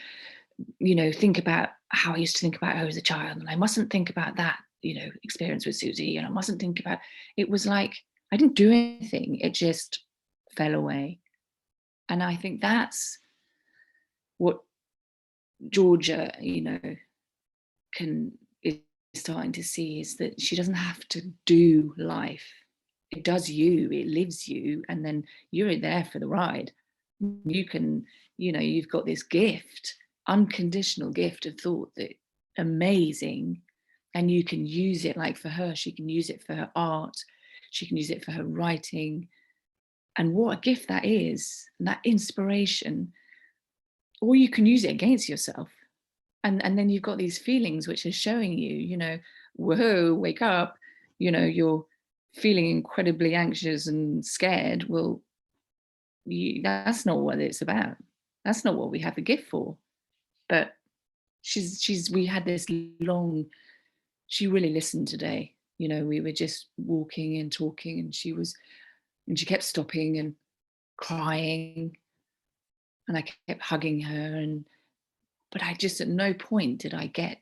think about how I used to think about her as a child. And I mustn't think about that, experience with Susie. And I mustn't think about, it was like, I didn't do anything. It just fell away. And I think that's what Georgia, is starting to see, is that she doesn't have to do life. It does you, it lives you, and then you're there for the ride. You can, you've got this gift, unconditional gift of thought, that amazing, and you can use it. Like for her, she can use it for her art, she can use it for her writing, and what a gift that is, and that inspiration. Or you can use it against yourself, and then you've got these feelings which are showing you, whoa, wake up, you're feeling incredibly anxious and scared. Well, that's not what it's about. That's not what we have the gift for. But we had this long, she really listened today. We were just walking and talking, and she kept stopping and crying, and I kept hugging her, but I just, at no point did I get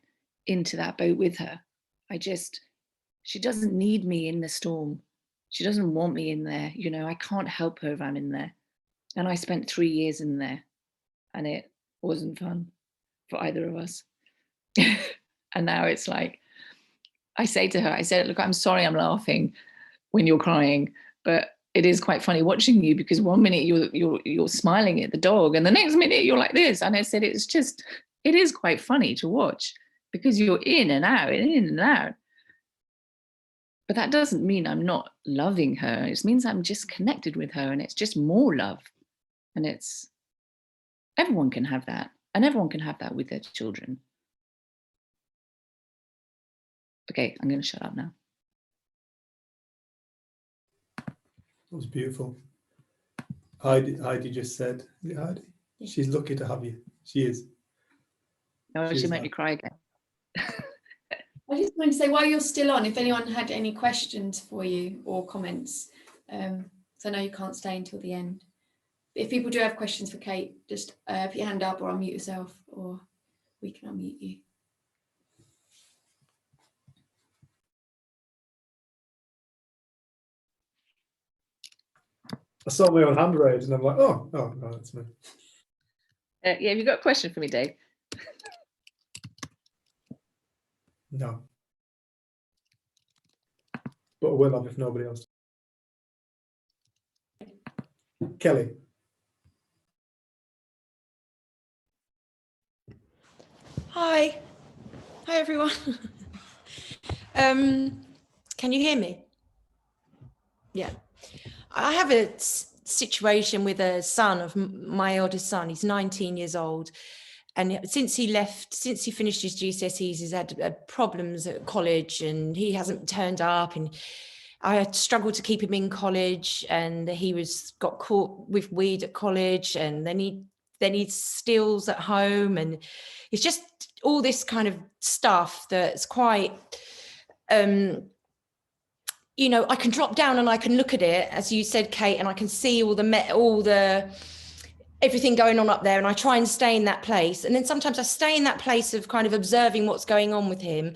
into that boat with her. She doesn't need me in the storm. She doesn't want me in there. I can't help her if I'm in there. And I spent 3 years in there, and it wasn't fun for either of us. And now it's like, I say to her, I said, look, I'm sorry I'm laughing when you're crying, but it is quite funny watching you, because one minute you're smiling at the dog, and the next minute you're like this. And I said, it is quite funny to watch, because you're in and out and in and out. But that doesn't mean I'm not loving her. It means I'm just connected with her, and it's just more love. And everyone can have that, and everyone can have that with their children. Okay, I'm going to shut up now. That was beautiful. Heidi just said, Heidi, she's lucky to have you. She is. No, she made me cry again. I just wanted to say, while you're still on, if anyone had any questions for you or comments, so I know you can't stay until the end. If people do have questions for Kate, just put your hand up or unmute yourself, or we can unmute you. I saw my own hand raised, and I'm like, oh, no, that's me. Yeah, have you got a question for me, Dave? No. But I will have if nobody else. Kelly. Hi everyone. Can you hear me? Yeah. I have a situation with a son of my eldest son. He's 19 years old. And since he finished his GCSEs, he's had problems at college, and he hasn't turned up, and I had struggled to keep him in college, and he got caught with weed at college, and then he steals at home, and it's just all this kind of stuff that's quite, I can drop down and I can look at it, as you said, Kate, and I can see all the everything going on up there, and I try and stay in that place. And then sometimes I stay in that place of kind of observing what's going on with him.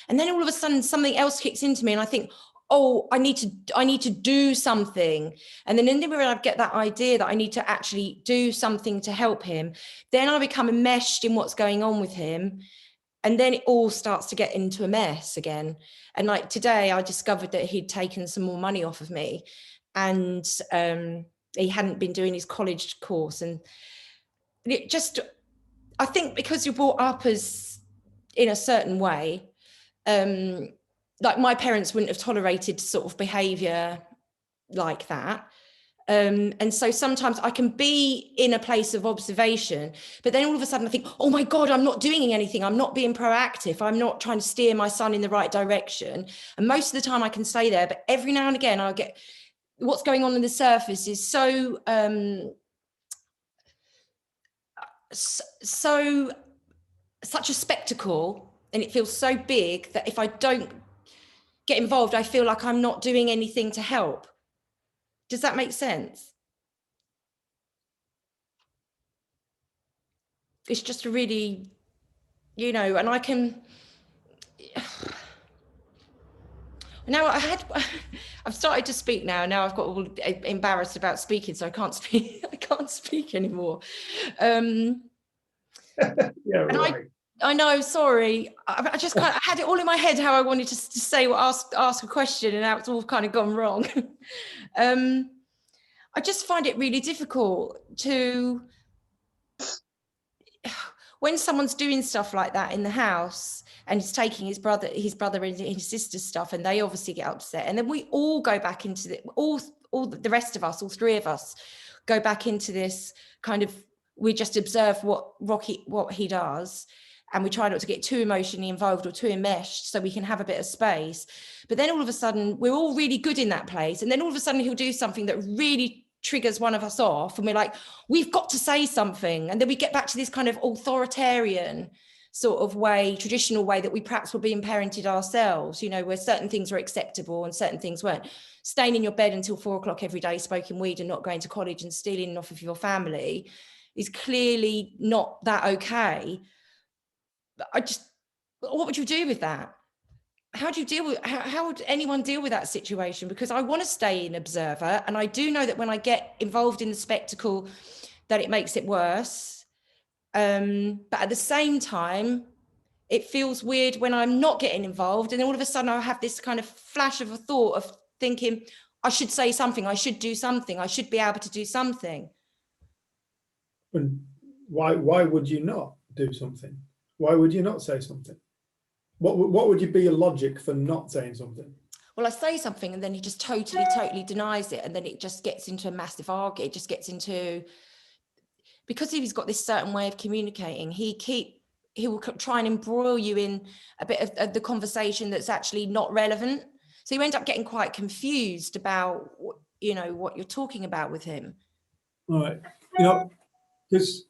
And then all of a sudden something else kicks into me, and I think, oh, I need to do something. And then in the moment I get that idea that I need to actually do something to help him, then I become enmeshed in what's going on with him. And then it all starts to get into a mess again. And like today, I discovered that he'd taken some more money off of me, and he hadn't been doing his college course. And it just, I think because you're brought up as in a certain way, like my parents wouldn't have tolerated sort of behavior like that. And so sometimes I can be in a place of observation, but then all of a sudden I think, oh my God, I'm not doing anything. I'm not being proactive. I'm not trying to steer my son in the right direction. And most of the time I can stay there, but every now and again I'll get, what's going on in the surface is so such a spectacle, and it feels so big that if I don't get involved, I feel like I'm not doing anything to help. Does that make sense? It's just a really, you know, and I can, now I've started to speak now. Now I've got all embarrassed about speaking, so I can't speak. I can't speak anymore. Yeah, And right. I know. Sorry, I just kind of had it all in my head how I wanted to say or ask a question, and now it's all kind of gone wrong. I just find it really difficult to, when someone's doing stuff like that in the house and he's taking his brother and his sister's stuff, and they obviously get upset, and then we all go back into all the rest of us, all three of us, go back into this kind of, we just observe what he does, and we try not to get too emotionally involved or too enmeshed so we can have a bit of space. But then all of a sudden we're all really good in that place, and then all of a sudden he'll do something that really triggers one of us off, and we're like, we've got to say something, and then we get back to this kind of authoritarian sort of way, traditional way that we perhaps were being parented ourselves, you know, where certain things were acceptable and certain things weren't. Staying in your bed until 4 o'clock every day, smoking weed and not going to college and stealing off of your family is clearly not that okay. What would you do with that? How do you deal with, how would anyone deal with that situation? Because I want to stay an observer, and I do know that when I get involved in the spectacle that it makes it worse, but at the same time it feels weird when I'm not getting involved, and all of a sudden I have this kind of flash of a thought of thinking, I should say something, I should do something, I should be able to do something. And why would you not do something? Why would you not say something? What would be your logic for not saying something? Well, I say something and then he just totally denies it, and then it just gets into a massive argument. It just gets into, because he's got this certain way of communicating, he will try and embroil you in a bit of the conversation that's actually not relevant. So you end up getting quite confused about, you know, what you're talking about with him. All right, you know, because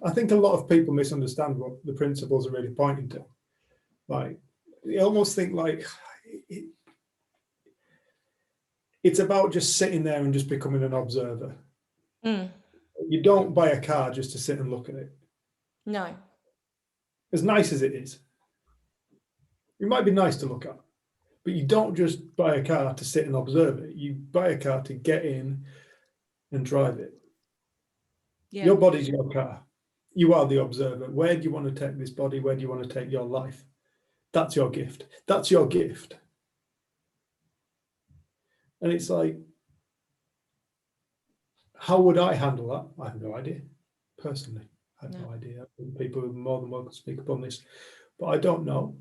I think a lot of people misunderstand what the principles are really pointing to. Like, you almost think like it's about just sitting there and just becoming an observer. Mm. You don't buy a car just to sit and look at it. No. As nice as it is, it might be nice to look at, but you don't just buy a car to sit and observe it. You buy a car to get in and drive it. Yeah. Your body's your car. You are the observer. Where do you want to take this body? Where do you want to take your life? That's your gift. That's your gift. And it's like, how would I handle that? I have no idea. Personally, I have no idea. People are more than welcome to speak upon this, but I don't know.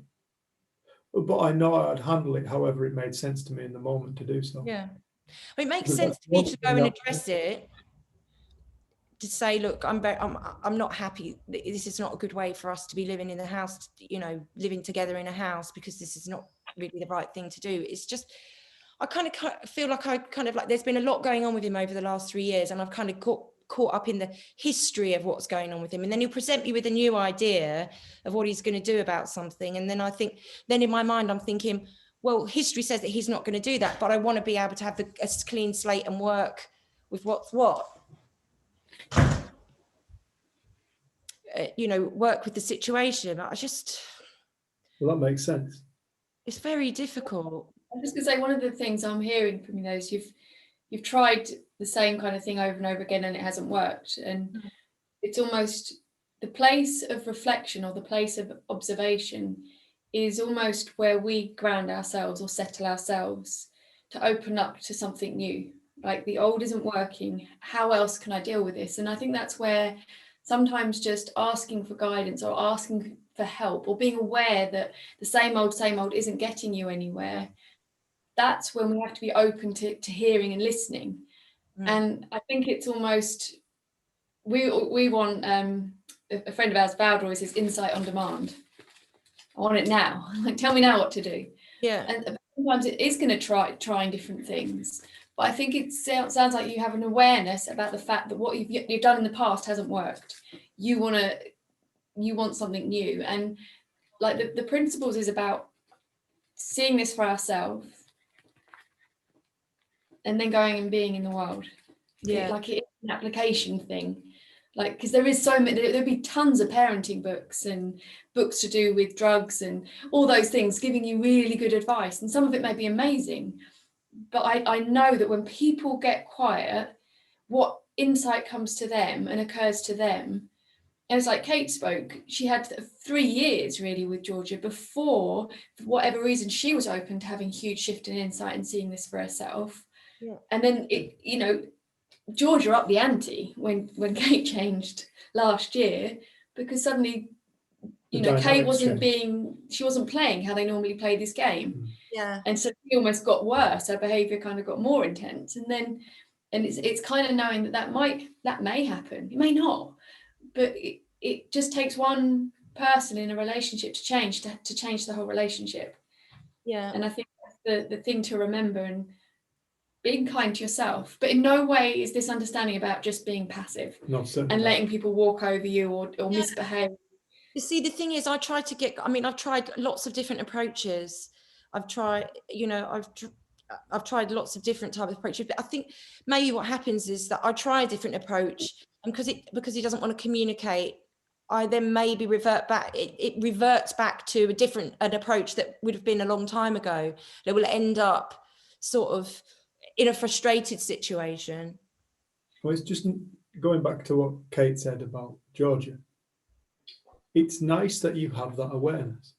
But I know I'd handle it however it made sense to me in the moment to do so. Yeah. It makes sense to me to go and address it, to say, look, I'm not happy. This is not a good way for us to be living in the house, you know, living together in a house, because this is not really the right thing to do. It's just, I kind of feel like there's been a lot going on with him over the last 3 years, and I've kind of caught up in the history of what's going on with him. And then he'll present me with a new idea of what he's going to do about something. And then I think, then in my mind, I'm thinking, well, history says that he's not going to do that, but I want to be able to have a clean slate and work with what's what. You know, work with the situation. Well, that makes sense. It's very difficult. I'm just going to say, one of the things I'm hearing from you is you've tried the same kind of thing over and over again and it hasn't worked. And it's almost the place of reflection or the place of observation is almost where we ground ourselves or settle ourselves to open up to something new. Like, the old isn't working. How else can I deal with this? And I think that's where sometimes just asking for guidance or asking for help or being aware that the same old isn't getting you anywhere. That's when we have to be open to hearing and listening. And I think it's almost, we want, a friend of ours, Valdor, is his insight on demand. I want it now. Like, tell me now what to do. Yeah. And sometimes it is going to trying different things. But I think it sounds like you have an awareness about the fact that what you've done in the past hasn't worked. You want something new. And like the principles is about seeing this for ourselves and then going and being in the world. Yeah. Like it's an application thing. Like, because there is so many, there'll be tons of parenting books and books to do with drugs and all those things, giving you really good advice. And some of it may be amazing. But I know that when people get quiet, what insight comes to them and occurs to them. And it's like Kate spoke, she had 3 years really with Georgia before, for whatever reason, she was open to having huge shift in insight and seeing this for herself. Yeah. And then it, Georgia upped the ante when Kate changed last year, because suddenly, Kate wasn't she wasn't playing how they normally play this game. Yeah. And so she almost got worse. Her behavior kind of got more intense. And it's kind of knowing that may happen. It may not, but it just takes one person in a relationship to change the whole relationship. Yeah. And I think that's the thing to remember, and being kind to yourself. But in no way is this understanding about just being passive and letting people walk over you or misbehave. You see, the thing is, I've tried lots of different approaches. I've tried lots of different types of approaches, but I think maybe what happens is that I try a different approach, and because he doesn't want to communicate, I then maybe revert back. It reverts back to an approach that would have been a long time ago. That will end up sort of in a frustrated situation. Well, it's just going back to what Kate said about Georgia. It's nice that you have that awareness.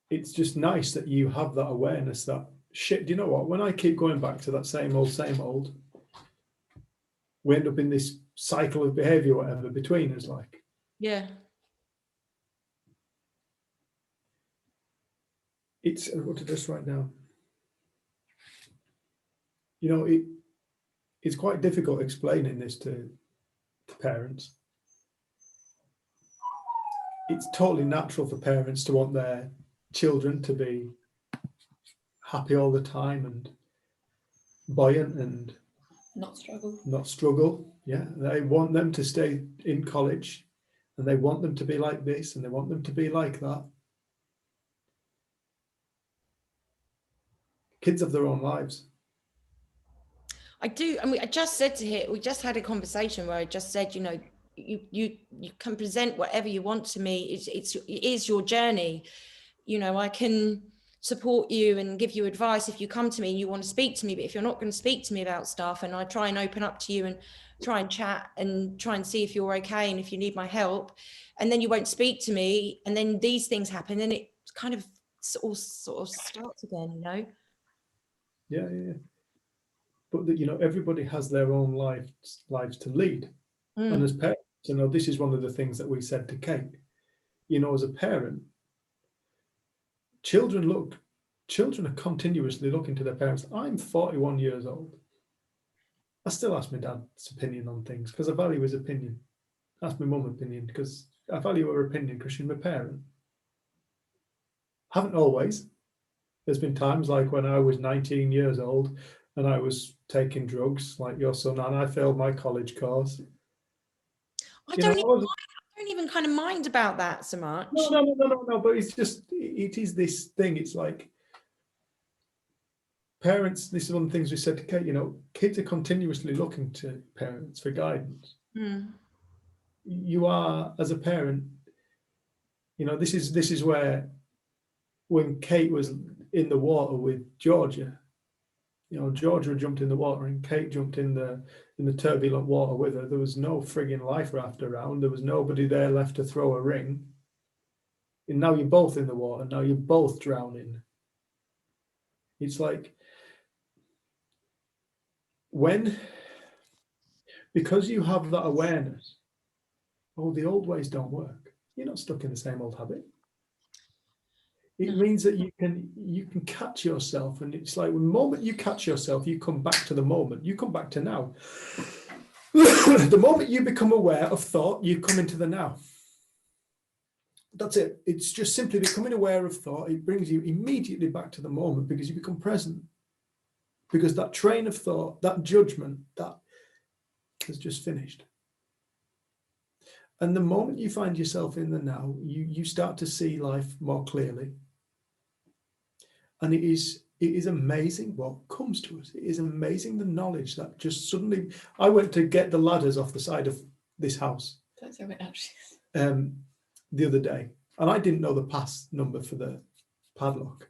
It's just nice that you have that awareness that, shit, do you know what? When I keep going back to that same old, we end up in this cycle of behavior, whatever, between us, like. Yeah. It's, what did this write down? It's quite difficult explaining this to parents. It's totally natural for parents to want their children to be happy all the time and buoyant and Not struggle. Yeah, they want them to stay in college, and they want them to be like this, and they want them to be like that. Kids have their own lives. I do. I mean, I just said to him, we just had a conversation where I just said, you can present whatever you want to me. It is your journey. I can support you and give you advice if you come to me and you want to speak to me, but if you're not going to speak to me about stuff, and I try and open up to you and try and chat and try and see if you're okay and if you need my help, and then you won't speak to me, and then these things happen, and it kind of all sort of starts again, Yeah. But that, everybody has their own lives to lead. And as parents, this is one of the things that we said to Kate. As a parent, children are continuously looking to their parents. I'm 41 years old. I still ask my dad's opinion on things because I value his opinion. Ask my mum's opinion because I value her opinion because she's my parent. Haven't always. There's been times like when I was 19 years old and I was taking drugs like your son, and I failed my college course. I don't even kind of mind about that so much. No, but it is this thing. It's like parents, this is one of the things we said to Kate, kids are continuously looking to parents for guidance. You are, as a parent, this is where, when Kate was in the water with Georgia, Georgia jumped in the water and Kate jumped in the turbulent water with her. There was no frigging life raft around. There was nobody there left to throw a ring. And now you're both in the water. Now you're both drowning. It's like because you have that awareness, the old ways don't work. You're not stuck in the same old habit. It means that you can catch yourself, and it's like the moment you catch yourself, you come back to the moment. You come back to now. The moment you become aware of thought, you come into the now. That's it. It's just simply becoming aware of thought. It brings you immediately back to the moment because you become present. Because that train of thought, that judgment, that has just finished. And the moment you find yourself in the now, you start to see life more clearly. And it is amazing what comes to us. It is amazing the knowledge that just suddenly, I went to get the ladders off the side of this house That's how it actually is. the other day, and I didn't know the pass number for the padlock.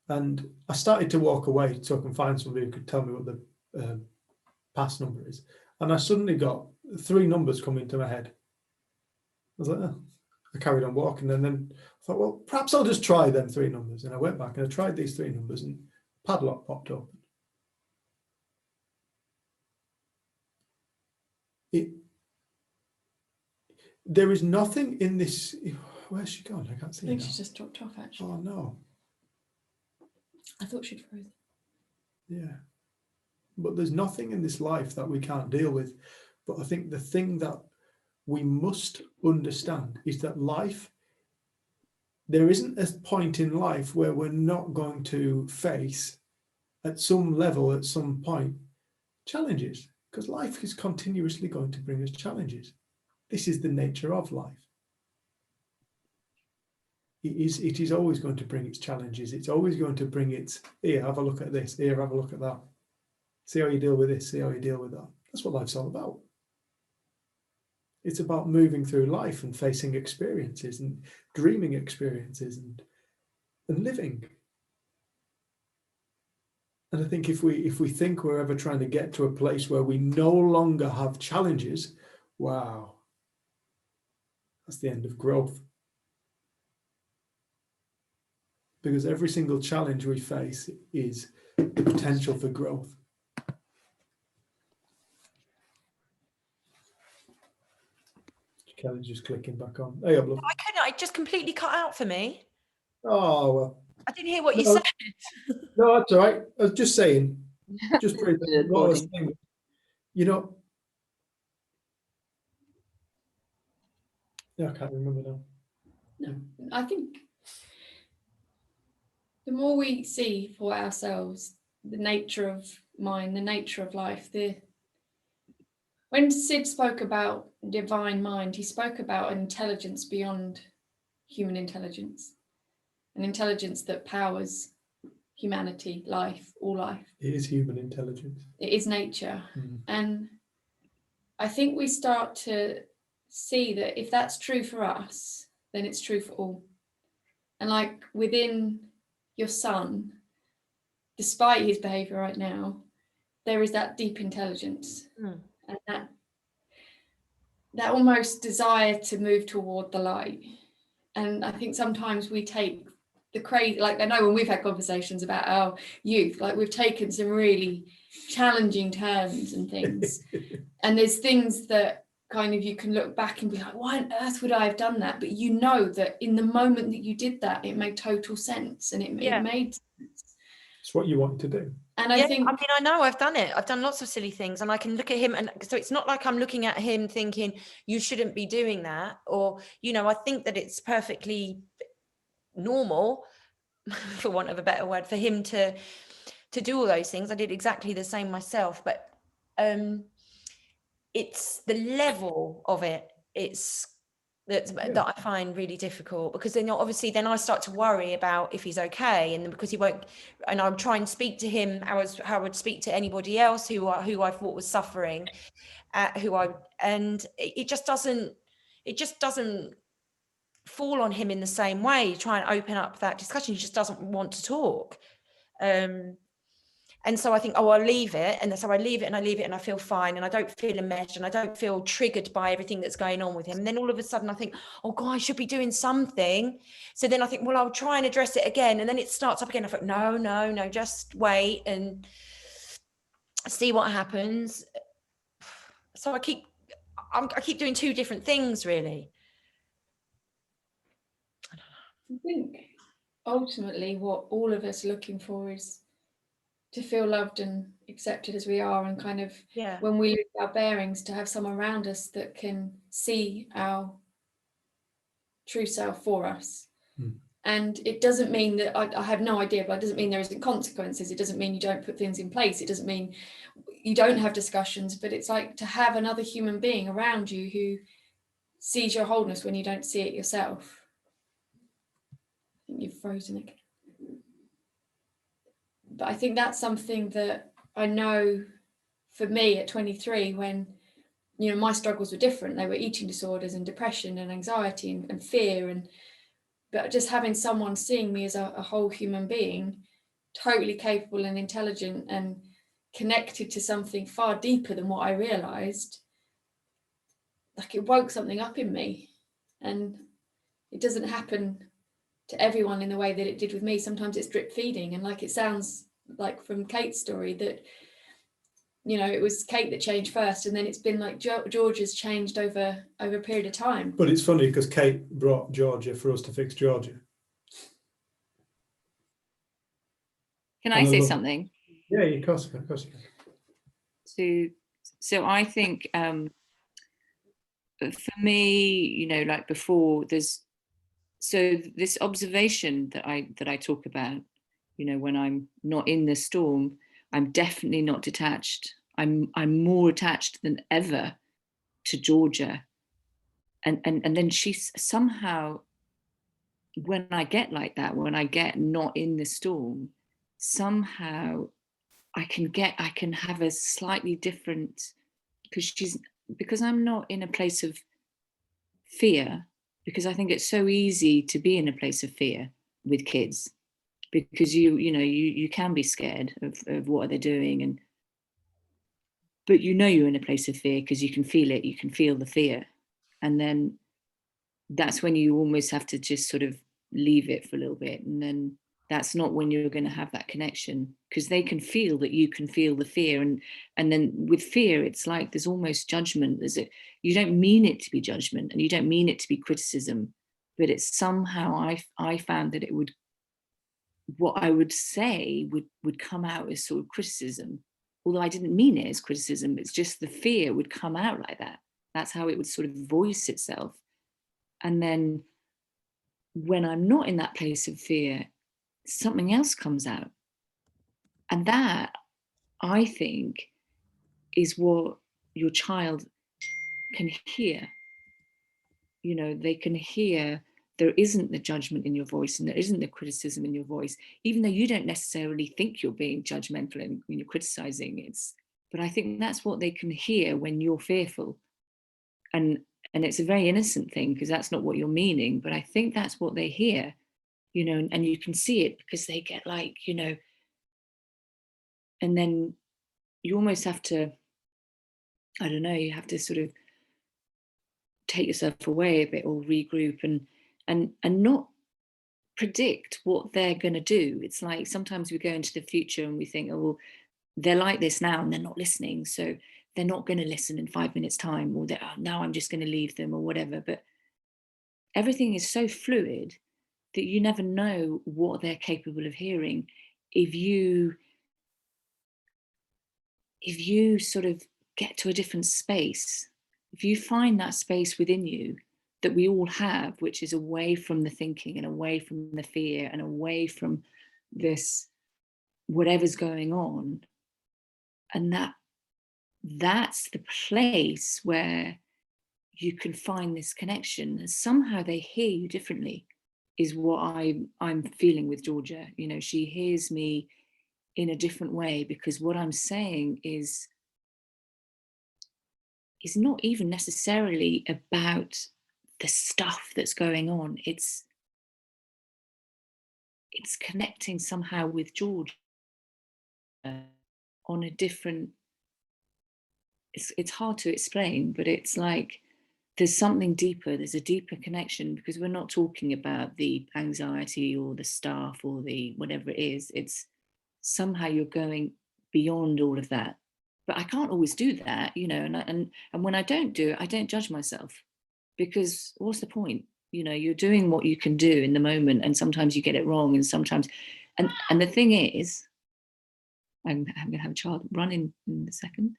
And I started to walk away so I can find somebody who could tell me what the pass number is. And I suddenly got 3 numbers coming to my head. I was like, oh. I carried on walking, and then I thought, well, perhaps I'll just try them 3 numbers. And I went back and I tried these 3 numbers, and padlock popped open. There is nothing in this. Where's she gone? I can't see I think her she's now. just dropped off, actually. Oh no. I thought she'd frozen. Yeah. But there's nothing in this life that we can't deal with. But I think the thing that we must understand is that life, there isn't a point in life where we're not going to face at some level, at some point, challenges, because life is continuously going to bring us challenges. This is the nature of life. It is always going to bring its challenges. It's always going to bring its, here, have a look at this, here, have a look at that. See how you deal with this, see how you deal with that. That's what life's all about. It's about moving through life and facing experiences and dreaming experiences and living. And I think if we think we're ever trying to get to a place where we no longer have challenges, wow, that's the end of growth. Because every single challenge we face is the potential for growth. Kelly's just clicking back on. Hey, love. I couldn't. It just completely cut out for me. Oh, well. I didn't hear what you No. said. No, that's all right. I was just saying. Just what I was saying. You know, yeah, I can't remember now. No, I think the more we see for ourselves the nature of mind, the nature of life, when Sid spoke about divine mind, he spoke about an intelligence beyond human intelligence, an intelligence that powers humanity, life, all life. It is human intelligence. It is nature. Mm. And I think we start to see that if that's true for us, then it's true for all. And like within your son, despite his behavior right now, there is that deep intelligence. Mm. And that almost desire to move toward the light. And I think sometimes we take the crazy, like I know when we've had conversations about our youth, like we've taken some really challenging turns and things. And there's things that kind of you can look back and be like, why on earth would I have done that? But you know that in the moment that you did that, it made total sense, and it made sense. It's what you want to do. And I think, I know I've done it. I've done lots of silly things, and I can look at him, and so it's not like I'm looking at him thinking you shouldn't be doing that, or I think that it's perfectly normal, for want of a better word, for him to do all those things. I did exactly the same myself, but it's the level of it. That I find really difficult, because then obviously then I start to worry about if he's okay, and because he won't, and I'll try and speak to him how I would speak to anybody else who I thought was suffering, and it just doesn't fall on him in the same way. You try and open up that discussion, he just doesn't want to talk. And so I think, I'll leave it. And so I leave it and I feel fine, and I don't feel enmeshed, and I don't feel triggered by everything that's going on with him. And then all of a sudden I think, oh God, I should be doing something. So then I think, well, I'll try and address it again. And then it starts up again. I thought, no, just wait and see what happens. So I keep doing 2 different things, really. I think ultimately what all of us are looking for is to feel loved and accepted as we are, and kind of when we lose our bearings, to have someone around us that can see our true self for us. And it doesn't mean that I have no idea, but it doesn't mean there isn't consequences. It doesn't mean you don't put things in place. It doesn't mean you don't have discussions, but it's like to have another human being around you who sees your wholeness when you don't see it yourself. think you've frozen again. But I think that's something that I know for me at 23, when, you know, my struggles were different. They were eating disorders and depression and anxiety and fear. But just having someone seeing me as a whole human being, totally capable and intelligent and connected to something far deeper than what I realized, like it woke something up in me. And it doesn't happen to everyone in the way that it did with me. Sometimes it's drip feeding, and like it sounds like from Kate's story that, you know, it was Kate that changed first, and then it's been like Georgia's changed over a period of time. But it's funny because Kate brought Georgia for us to fix Georgia. Can I say something? Yeah, of course you can. So I think for me, you know, like before, there's this observation that I talk about, you know, when I'm not in the storm, I'm definitely not detached. I'm more attached than ever to Georgia. And then she's somehow, when I get like that, when I get not in the storm, somehow I can have a slightly different, because I'm not in a place of fear, because I think it's so easy to be in a place of fear with kids, because you can be scared of what they're doing, but you know you're in a place of fear because you can feel it, you can feel the fear. And then that's when you almost have to just sort of leave it for a little bit. And then that's not when you're going to have that connection, because they can feel that you can feel the fear. And then with fear, it's like there's almost judgment. You don't mean it to be judgment, and you don't mean it to be criticism, but it's somehow I found that what I would say would come out as sort of criticism, although I didn't mean it as criticism. It's just the fear would come out like that. That's how it would sort of voice itself. And then when I'm not in that place of fear, something else comes out. And that, I think, is what your child can hear. You know, they can hear there isn't the judgment in your voice, and there isn't the criticism in your voice, even though you don't necessarily think you're being judgmental and when you're criticizing. But I think that's what they can hear when you're fearful. And it's a very innocent thing, because that's not what you're meaning, but I think that's what they hear, you know, and you can see it because they get like, you know, and then you almost have to, I don't know, you have to sort of take yourself away a bit or regroup and not predict what they're going to do. It's like sometimes we go into the future and we think, oh, well, they're like this now and they're not listening, so they're not going to listen in 5 minutes time, or now I'm just going to leave them or whatever. But everything is so fluid that you never know what they're capable of hearing. If you sort of get to a different space, if you find that space within you that we all have, which is away from the thinking and away from the fear and away from this whatever's going on, and that's the place where you can find this connection, and somehow they hear you differently, is what I'm feeling with Georgia. You know, she hears me in a different way, because what I'm saying is not even necessarily about the stuff that's going on. It's connecting somehow with Georgia on a different, it's hard to explain, but it's like there's something deeper, there's a deeper connection, because we're not talking about the anxiety or the stuff or the whatever it is. It's somehow you're going beyond all of that. But I can't always do that, you know, and when I don't do it, I don't judge myself, because what's the point? You know, you're doing what you can do in the moment, and sometimes you get it wrong, and sometimes, and the thing is, I'm going to have a child run in a second.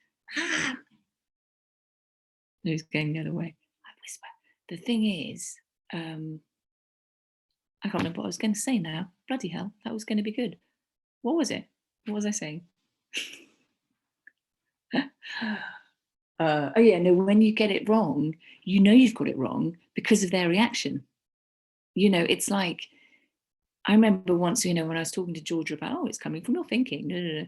Who's going the other way? I whisper. The thing is, I can't remember what I was going to say now. Bloody hell, that was going to be good. What was it? What was I saying? Oh yeah, no, when you get it wrong, you know you've got it wrong because of their reaction. You know, it's like I remember once, when I was talking to Georgia about, oh, it's coming from your thinking, no.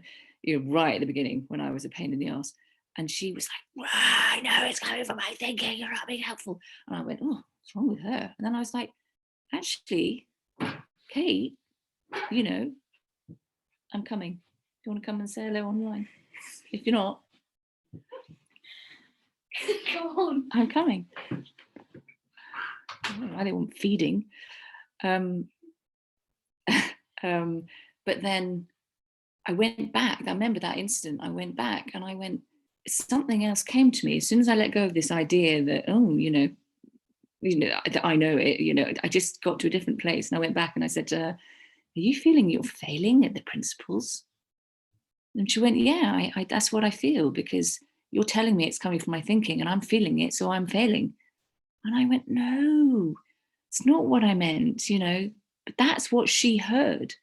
Right at the beginning when I was a pain in the ass. And she was like, I know it's coming from my thinking, you're not being helpful. And I went, oh, what's wrong with her? And then I was like, actually, Kate, I'm coming. Do you want to come and say hello online? If you're not, Go on. I'm coming. I don't want feeding. But then I went back. I remember that incident. I went back and I went, something else came to me as soon as I let go of this idea that, I know it, I just got to a different place. And I went back and I said to her, are you feeling you're failing at the principles? And she went, yeah, I that's what I feel, because you're telling me it's coming from my thinking and I'm feeling it, so I'm failing. And I went, no, it's not what I meant, but that's what she heard.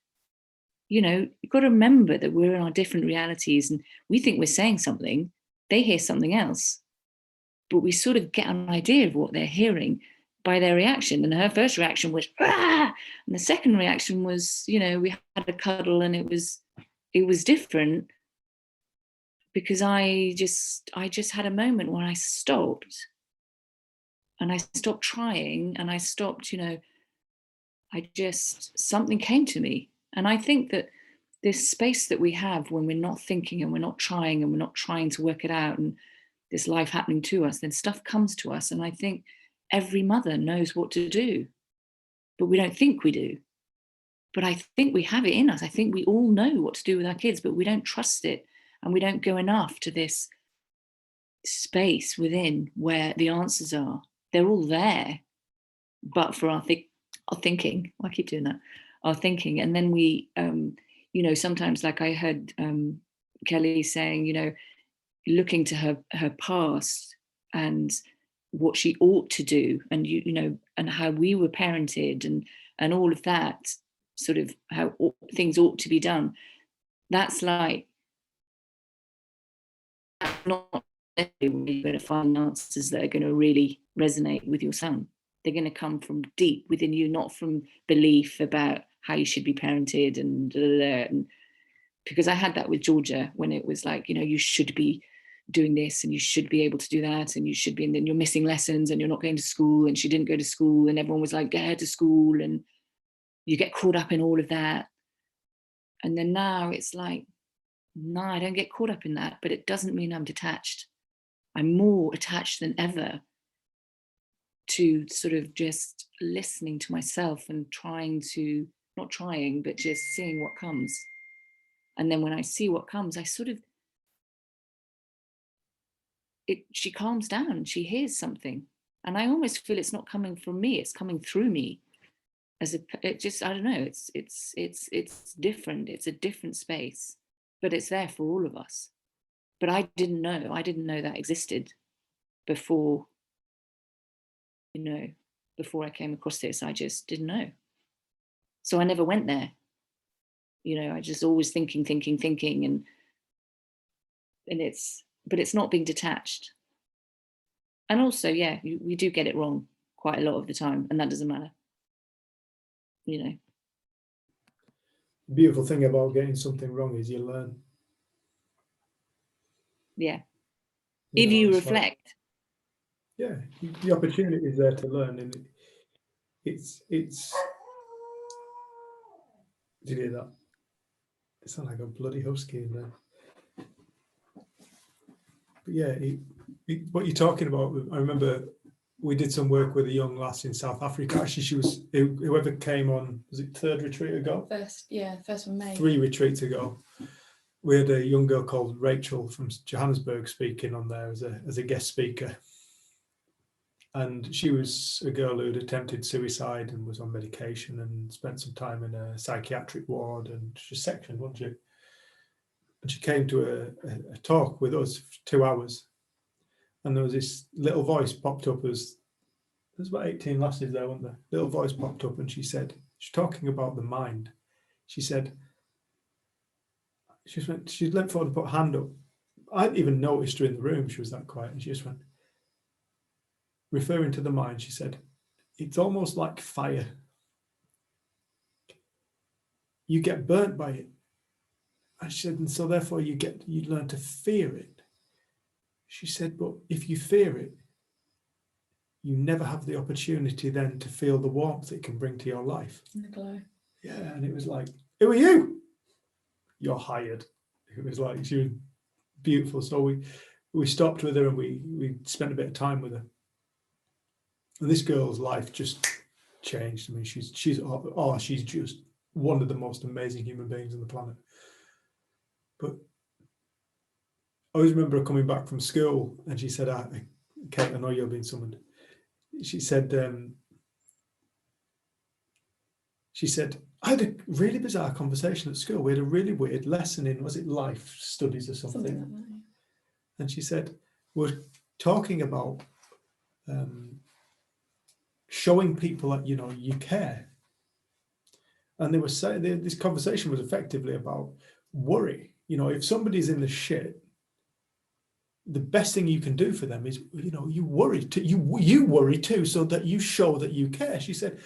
You've got to remember that we're in our different realities and we think we're saying something, they hear something else. But we sort of get an idea of what they're hearing by their reaction. And her first reaction was, ah! And the second reaction was, we had a cuddle, and it was different, because I just had a moment where I stopped, and I stopped trying, and I stopped, something came to me. And I think that this space that we have when we're not thinking and we're not trying and we're not trying to work it out, and this life happening to us, then stuff comes to us. And I think every mother knows what to do, but we don't think we do. But I think we have it in us. I think we all know what to do with our kids, but we don't trust it. And we don't go enough to this space within where the answers are. They're all there, but for our thinking, I keep doing that, our thinking. And then we, sometimes, like I heard Kelly saying, looking to her past and what she ought to do, and and how we were parented, and all of that, sort of how things ought to be done. That's like not necessarily going to find answers that are going to really resonate with your son. They're going to come from deep within you, not from belief about how you should be parented and because I had that with Georgia, when it was like, you should be doing this and you should be able to do that, and you should be, and then you're missing lessons and you're not going to school, and she didn't go to school, and everyone was like, get her to school, and you get caught up in all of that. And then now it's like, no, I don't get caught up in that, but it doesn't mean I'm detached. I'm more attached than ever to sort of just listening to myself and not trying, but just seeing what comes. And then when I see what comes, I sort of, she calms down, she hears something. And I almost feel it's not coming from me, it's coming through me. I don't know, it's different, it's a different space, but it's there for all of us. But I didn't know that existed before, before I came across this. I just didn't know. So I never went there. I just always thinking, and it's not being detached. And also, yeah, we do get it wrong quite a lot of the time, and that doesn't matter. The beautiful thing about getting something wrong is you learn. Yeah. If you reflect. Yeah, the opportunity is there to learn, and it's. Did you hear that? It sounds like a bloody husky in there. But yeah, what you're talking about, I remember we did some work with a young lass in South Africa. Actually, she was, whoever came on, was it third retreat ago? First one May. 3 retreats ago. We had a young girl called Rachel from Johannesburg speaking on there as a guest speaker. And she was a girl who had attempted suicide and was on medication and spent some time in a psychiatric ward, and she's sectioned, wasn't she? And she came to a talk with us for 2 hours. And there was this little voice popped up, there's about 18 lasses there, weren't there? Little voice popped up and she said, she's talking about the mind. She said, she leant forward and put her hand up. I hadn't even noticed her in the room, she was that quiet. And she just went, referring to the mind, she said, it's almost like fire. you get burnt by it. And she said, and so therefore you learn to fear it. She said, but if you fear it, you never have the opportunity then to feel the warmth it can bring to your life. The glow. Yeah, and it was like, who are you? You're hired. It was like, she was beautiful. So we stopped with her and we spent a bit of time with her. And this girl's life just changed. I mean, she's just one of the most amazing human beings on the planet. But I always remember her coming back from school and she said, Kate, I know you're being summoned. She said, I had a really bizarre conversation at school. We had a really weird lesson in, was it life studies or something? Something like that. Yeah. And she said, we're talking about showing people that, you know, you care. And they were saying, this conversation was effectively about worry. You know, if somebody's in the shit, the best thing you can do for them is, you know, you worry too, you worry too, so that you show that you care. She said,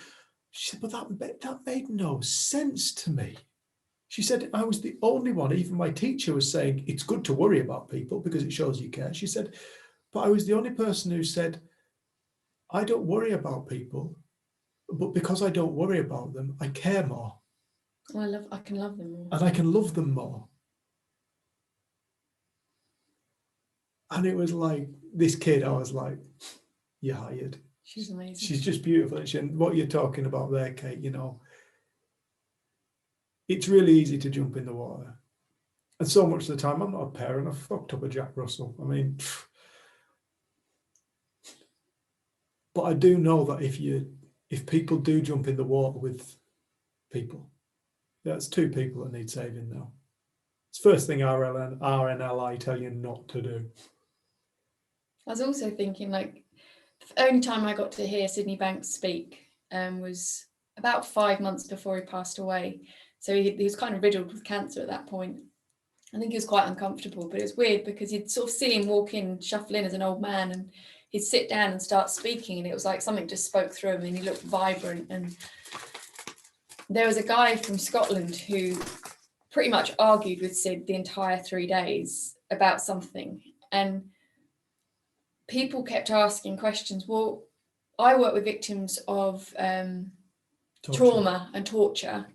but that made no sense to me. She said, I was the only one, even my teacher was saying, it's good to worry about people because it shows you care. She said, but I was the only person who said, I don't worry about people, but because I don't worry about them, I care more. I can love them more. And I can love them more. And it was like, this kid, I was like, you're hired. She's amazing. She's just beautiful. And what you're talking about there, Kate, you know, it's really easy to jump in the water. And so much of the time, I'm not a parent. I fucked up a Jack Russell. I mean, but I do know that if people do jump in the water with people, that's two people that need saving now. It's the first thing RNLI tell you not to do. I was also thinking, like, the only time I got to hear Sydney Banks speak was about 5 months before he passed away. So he was kind of riddled with cancer at that point. I think he was quite uncomfortable, but it was weird because you'd sort of see him walk in, shuffle in as an old man, and he'd sit down and start speaking, and it was like something just spoke through him, and he looked vibrant. And there was a guy from Scotland who pretty much argued with Sid the entire 3 days about something. And people kept asking questions. Well, I work with victims of trauma and torture.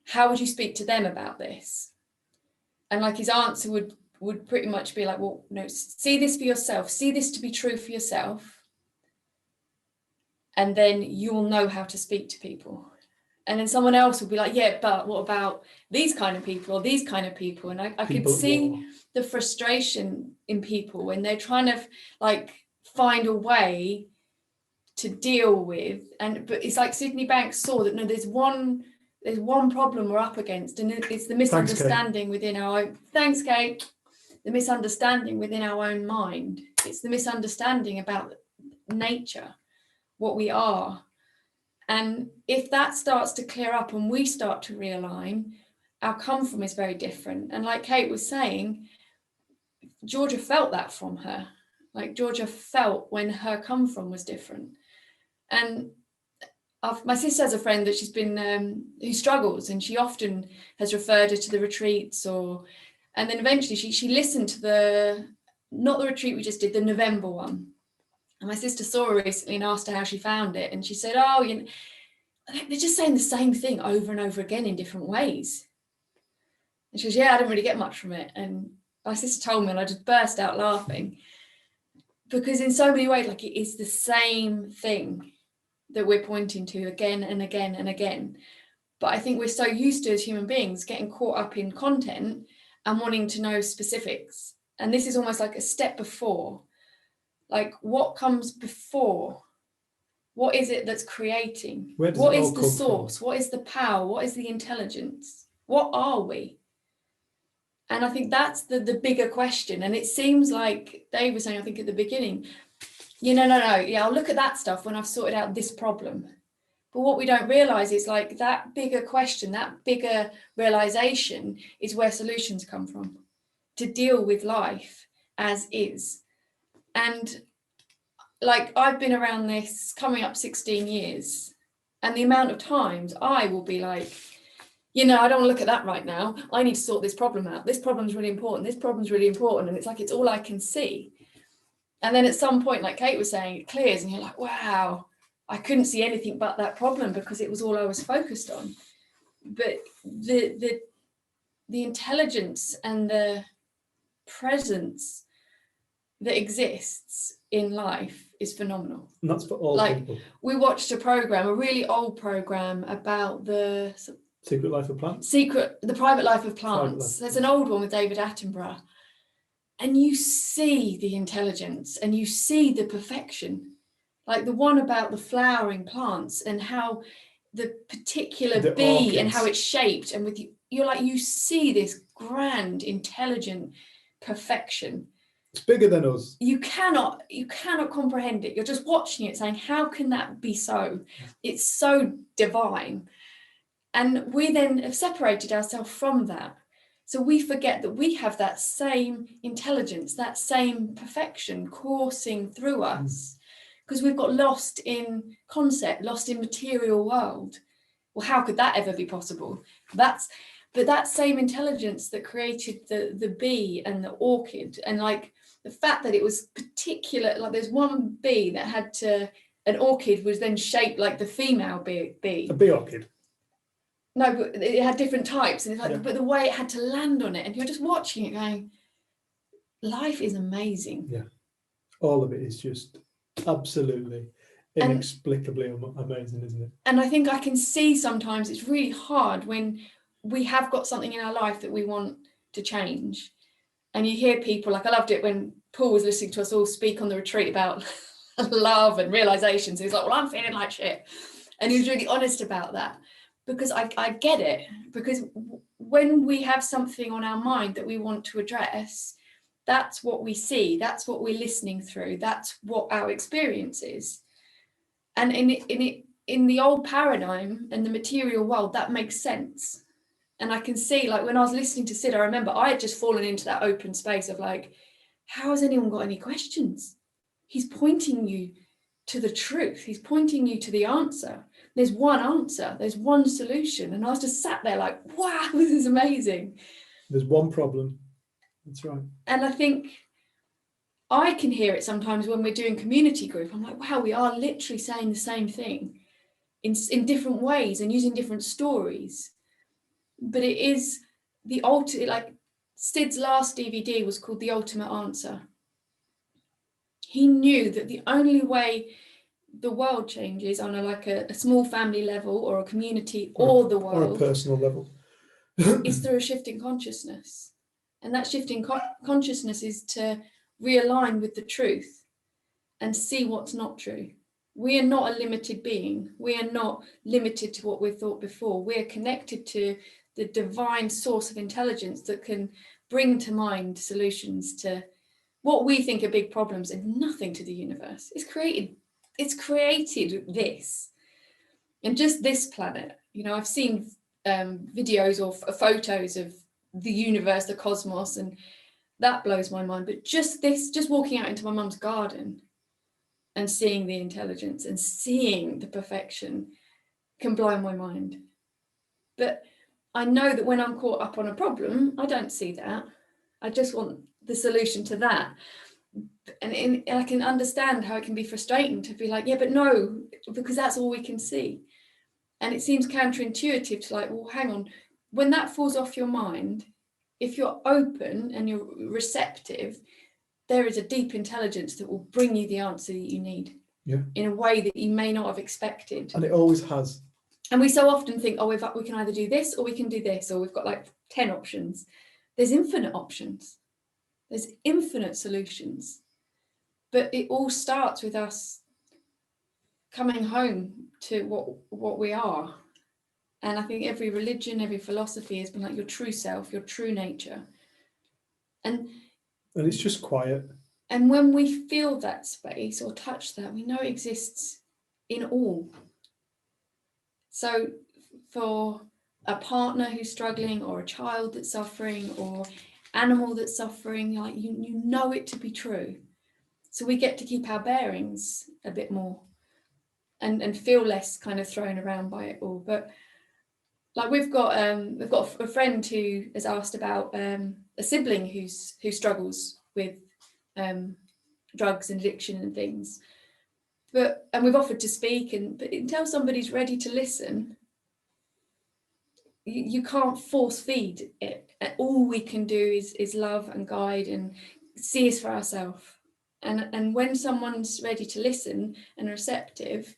How would you speak to them about this? And like his answer would pretty much be like, well, no, see this for yourself. See this to be true for yourself. And then you will know how to speak to people. And then someone else would be like, yeah, but what about these kind of people or these kind of people? And I could see the frustration in people when they're trying to like find a way to deal with. But it's like Sydney Banks saw that, no, there's one problem we're up against, and it's the misunderstanding within our own. Thanks, Kate. The misunderstanding within our own mind. It's the misunderstanding about nature, what we are. And if that starts to clear up and we start to realign, our come from is very different. And like Kate was saying, Georgia felt that from her. Like Georgia felt when her come from was different. And my sister has a friend that she's been, who struggles, and she often has referred her to the retreats and then eventually she listened to not the retreat we just did, the November one. And my sister saw her recently and asked her how she found it. And she said, oh, you know, they're just saying the same thing over and over again in different ways. And she goes, yeah, I didn't really get much from it. And my sister told me, and I just burst out laughing, because in so many ways, like, it is the same thing that we're pointing to again and again and again. But I think we're so used to, as human beings, getting caught up in content and wanting to know specifics. And this is almost like a step before. Like, what comes before? What is it that's creating? What is the source? What is the power? What is the intelligence? What are we? And I think that's the bigger question. And it seems like Dave was saying, I think at the beginning, no, yeah, I'll look at that stuff when I've sorted out this problem. But what we don't realize is, like, that bigger question, that bigger realization is where solutions come from, to deal with life as is. And like, I've been around this coming up 16 years, and the amount of times I will be like, you know, I don't want to look at that right now. I need to sort this problem out. This problem's really important. This problem's really important. And it's like, it's all I can see. And then at some point, like Kate was saying, it clears and you're like, wow, I couldn't see anything but that problem because it was all I was focused on. But the intelligence and the presence that exists in life is phenomenal. And that's for all Like, people. we watched a program, a really old program about the Secret Life of Plants. the private life of Private plants. Life of There's an old one with David Attenborough, and you see the intelligence and you see the perfection, like the one about the flowering plants and how the particular The bee and orchids. how it's shaped, and with you're like, you see this grand, intelligent perfection. It's bigger than us. You cannot comprehend it. You're just watching it saying, how can that be so? It's so divine. And we then have separated ourselves from that. So we forget that we have that same intelligence, that same perfection coursing through us, because we've got lost in concept, lost in material world. Well, how could that ever be possible? But that same intelligence that created the bee and the orchid, and like the fact that it was particular, like there's one bee that had an orchid was then shaped like the female bee. A bee orchid. No, but it had different types, and it's like, Yeah. but the way it had to land on it, and you're just watching it going, life is amazing. Yeah. All of it is just absolutely And- inexplicably amazing, isn't it? And I think I can see sometimes it's really hard when we have got something in our life that we want to change. And you hear people, like I loved it when Paul was listening to us all speak on the retreat about love and realizations. He was like, well, I'm feeling like shit. And he was really honest about that, because I get it. Because when we have something on our mind that we want to address, that's what we see, that's what we're listening through, that's what our experience is. And in the old paradigm and the material world, that makes sense. And I can see, like when I was listening to Sid, I remember I had just fallen into that open space of like, how has anyone got any questions? He's pointing you to the truth. He's pointing you to the answer. There's one answer, there's one solution. And I was just sat there like, wow, this is amazing. There's one problem. That's right. And I think I can hear it sometimes when we're doing community group. I'm like, wow, we are literally saying the same thing in different ways and using different stories. But it is the ultimate, like Sid's last DVD was called The Ultimate Answer. He knew that the only way the world changes on a small family level or a community or the Or a world personal level. is through a shift in consciousness. And that shift in consciousness is to realign with the truth and see what's not true. We are not a limited being. We are not limited to what we thought before. We are connected to the divine source of intelligence that can bring to mind solutions to what we think are big problems and nothing to the universe. It's created this. And just this planet, you know, I've seen videos or photos of the universe, the cosmos, and that blows my mind. But just walking out into my mum's garden and seeing the intelligence and seeing the perfection can blow my mind. But I know that when I'm caught up on a problem, I don't see that. I just want the solution to that. And I can understand how it can be frustrating to be like, yeah, but no, because that's all we can see. And it seems counterintuitive to like, well, hang on, when that falls off your mind, if you're open and you're receptive, there is a deep intelligence that will bring you the answer that you need. Yeah. In a way that you may not have expected. And it always has. And we so often think, oh, we can either do this or we can do this, or we've got like 10 options. There's infinite options. There's infinite solutions. But it all starts with us coming home to what we are. And I think every religion, every philosophy has been like your true self, your true nature. And it's just quiet. And when we feel that space or touch that, we know it exists in all. So for a partner who's struggling, or a child that's suffering, or animal that's suffering, like you know it to be true. So we get to keep our bearings a bit more and feel less kind of thrown around by it all. But Like we've got a friend who has asked about a sibling who struggles with drugs and addiction and things, and we've offered to speak, but until somebody's ready to listen, you can't force feed it. All we can do is love and guide and see us for ourselves. And when someone's ready to listen and receptive,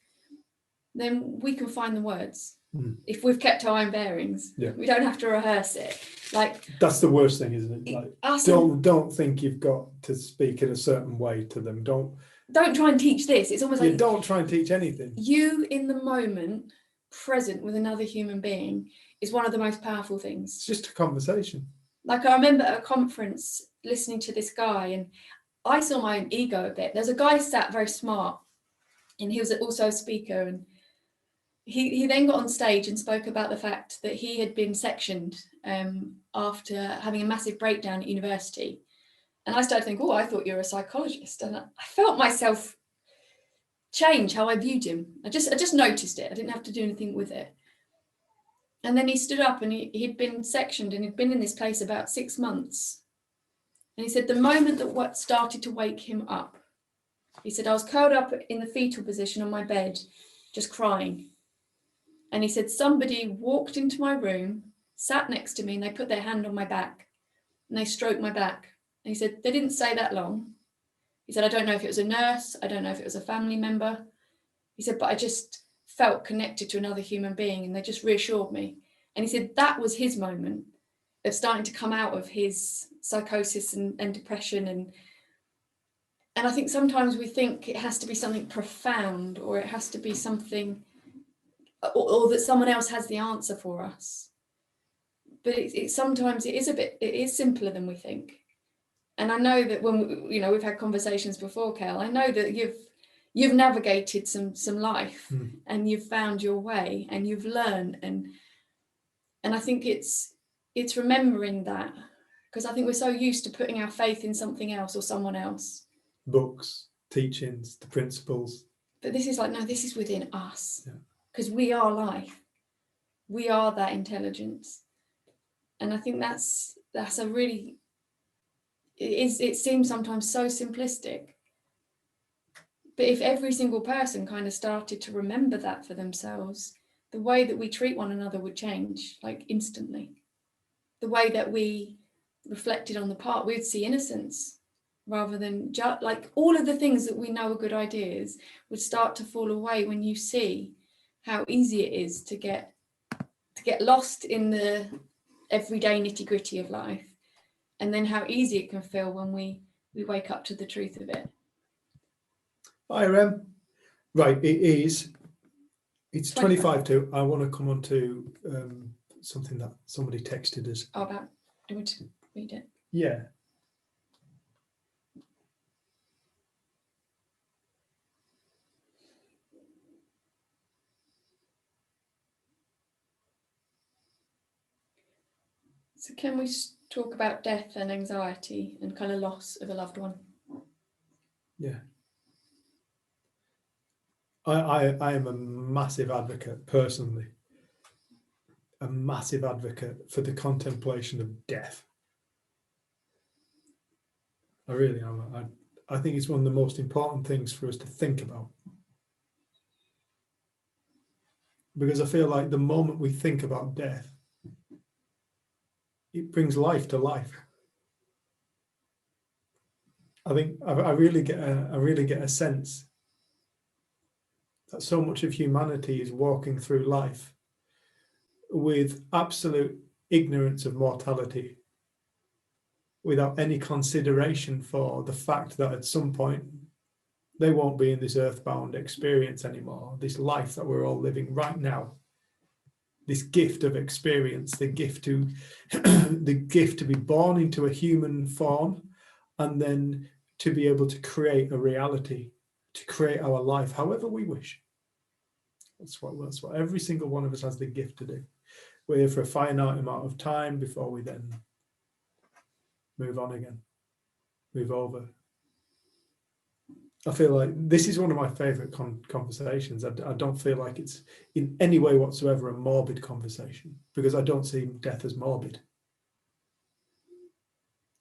then we can find the words. If we've kept our own bearings, we don't have to rehearse it. Like that's the worst thing, isn't it? Like don't think you've got to speak in a certain way to them. Don't try and teach this. It's almost like don't try and teach anything. You in the moment, present with another human being, is one of the most powerful things. It's just a conversation. Like I remember at a conference listening to this guy, and I saw my own ego a bit. There's a guy sat very smart, and he was also a speaker, and he then got on stage and spoke about the fact that he had been sectioned after having a massive breakdown at university. And I started thinking, oh, I thought you were a psychologist. And I felt myself change how I viewed him. I just noticed it. I didn't have to do anything with it. And then he stood up, and he'd been sectioned, and he'd been in this place about 6 months. And he said the moment that what started to wake him up, he said, I was curled up in the fetal position on my bed, just crying. And he said, somebody walked into my room, sat next to me, and they put their hand on my back and they stroked my back. And he said, they didn't say that long. He said, I don't know if it was a nurse. I don't know if it was a family member. He said, but I just felt connected to another human being, and they just reassured me. And he said, that was his moment of starting to come out of his psychosis and depression. And I think sometimes we think it has to be something profound, or it has to be something, or that someone else has the answer for us. But sometimes it is simpler than we think. And I know that when we've had conversations before, Kel, I know that you've navigated some life, and you've found your way, and you've learned, and I think it's remembering that, because I think we're so used to putting our faith in something else or someone else. Books, teachings, the principles. But this is like, no, this is within us, because we are life. We are that intelligence. And I think that's a really, it seems sometimes so simplistic. But if every single person kind of started to remember that for themselves, the way that we treat one another would change, like instantly. The way that we reflected on the part, we'd see innocence rather than like all of the things that we know are good ideas would start to fall away when you see how easy it is to get lost in the everyday nitty-gritty of life, and then how easy it can feel when we wake up to the truth of it. Hi, Rem. Right, it's 25 to. I want to come on to something that somebody texted us. Oh, about, do you want to read it? Yeah. So can we talk about death and anxiety and kind of loss of a loved one? Yeah. I am a massive advocate, personally, a massive advocate for the contemplation of death. I really am. I think it's one of the most important things for us to think about. Because I feel like the moment we think about death, it brings life to life. I think I really get a sense that so much of humanity is walking through life with absolute ignorance of mortality, without any consideration for the fact that at some point they won't be in this earthbound experience anymore, this life that we're all living right now. This gift of experience, the gift to be born into a human form, and then to be able to create a reality, to create our life however we wish. That's what every single one of us has the gift to do. We're here for a finite amount of time before we then move on again, move over. I feel like this is one of my favorite conversations. I don't feel like it's in any way whatsoever a morbid conversation, because I don't see death as morbid.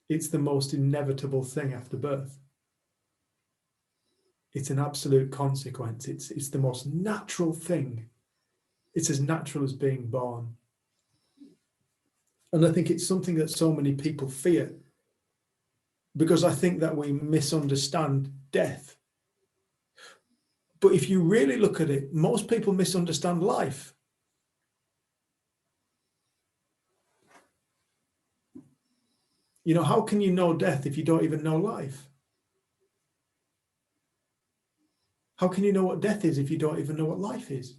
It's the most inevitable thing after birth. It's an absolute consequence. It's the most natural thing. It's as natural as being born. And I think it's something that so many people fear, because I think that we misunderstand death. But if you really look at it, most people misunderstand life. You know, how can you know death if you don't even know life? How can you know what death is if you don't even know what life is?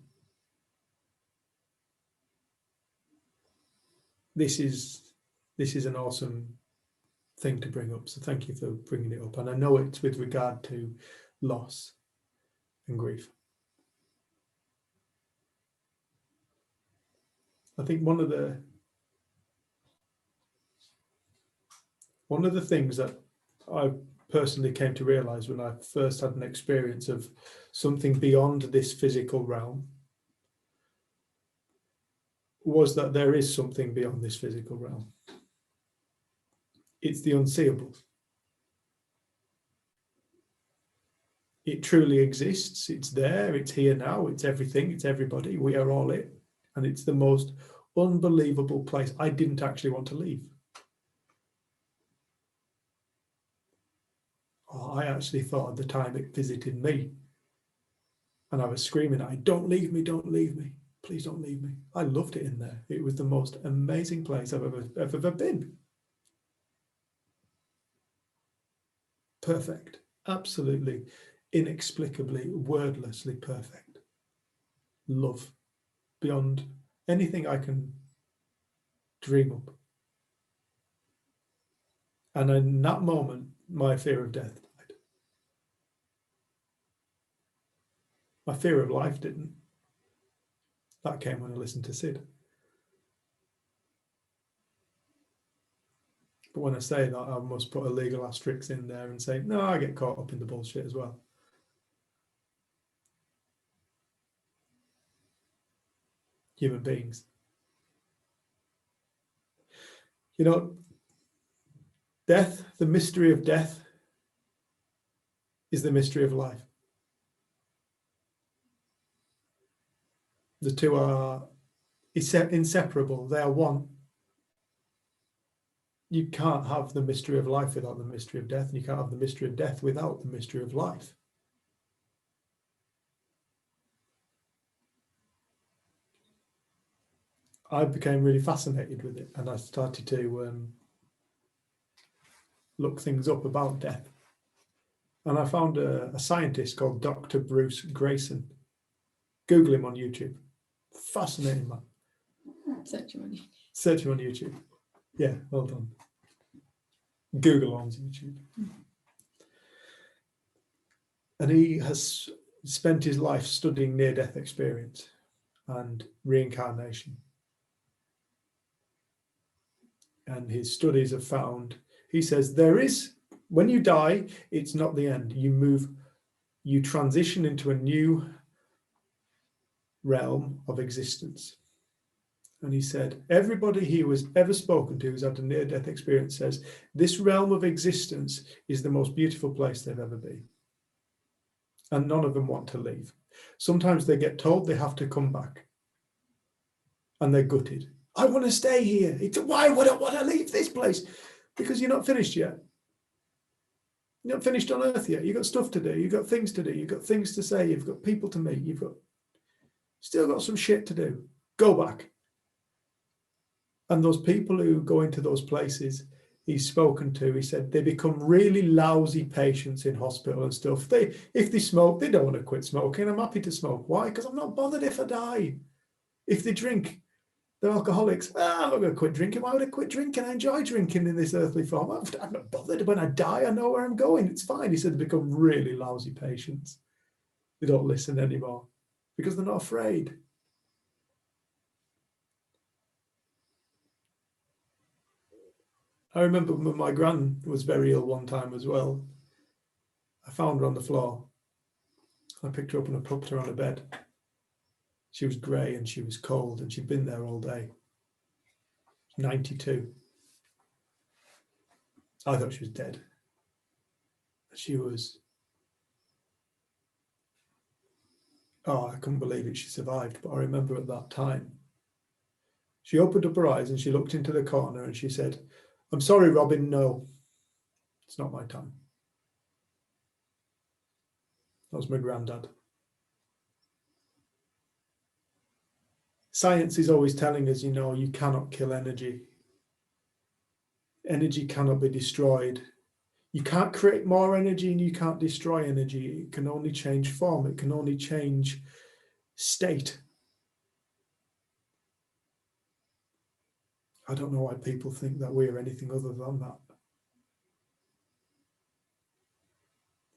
This is an awesome thing to bring up. So thank you for bringing it up. And I know it's with regard to loss and grief. I think one of the things that I personally came to realize when I first had an experience of something beyond this physical realm was that there is something beyond this physical realm. It's the unseeable. It truly exists. It's there. It's here now. It's everything. It's everybody. We are all it. And it's the most unbelievable place. I didn't actually want to leave. I actually thought at the time it visited me. And I was screaming at it, don't leave me, please don't leave me. I loved it in there. It was the most amazing place I've ever been. Perfect, absolutely, inexplicably, wordlessly perfect. Love beyond anything I can dream up. And in that moment, my fear of death died. My fear of life didn't. That came when I listened to Sid. But when I say that, I must put a legal asterisk in there and say, no, I get caught up in the bullshit as well. Human beings. You know, death, the mystery of death, is the mystery of life. The two are inseparable. They are one. You can't have the mystery of life without the mystery of death, and you can't have the mystery of death without the mystery of life. I became really fascinated with it, and I started to look things up about death. And I found a scientist called Dr. Bruce Greyson. Google him on YouTube. Fascinating man. Search him on YouTube. Search him on YouTube. Yeah, well done. Google on YouTube. And he has spent his life studying near-death experience and reincarnation. And his studies have found, he says, when you die, it's not the end. You transition into a new realm of existence. And he said, everybody he was ever spoken to who's had a near-death experience says, this realm of existence is the most beautiful place they've ever been. And none of them want to leave. Sometimes they get told they have to come back. And they're gutted. I want to stay here. Why would I want to leave this place? Because you're not finished yet. You're not finished on earth yet. You've got stuff to do. You've got things to do. You've got things to say. You've got people to meet. You've still got some shit to do. Go back. And those people who go into those places he's spoken to, he said they become really lousy patients in hospital and stuff. If they smoke, they don't want to quit smoking. I'm happy to smoke. Why? Because I'm not bothered if I die. If they drink, they're alcoholics. I'm not going to quit drinking. Why would I quit drinking? I enjoy drinking in this earthly form. I'm not bothered. When I die, I know where I'm going. It's fine. He said they become really lousy patients. They don't listen anymore because they're not afraid. I remember when my gran was very ill one time as well. I found her on the floor. I picked her up and I put her on a bed. She was grey and she was cold and she'd been there all day. 92. I thought she was dead. She was, oh, I couldn't believe it, she survived. But I remember at that time, she opened up her eyes and she looked into the corner and she said, "I'm sorry, Robin, no, it's not my time." That was my granddad. Science is always telling us, you know, you cannot kill energy. Energy cannot be destroyed. You can't create more energy and you can't destroy energy. It can only change form. It can only change state. I don't know why people think that we're anything other than that.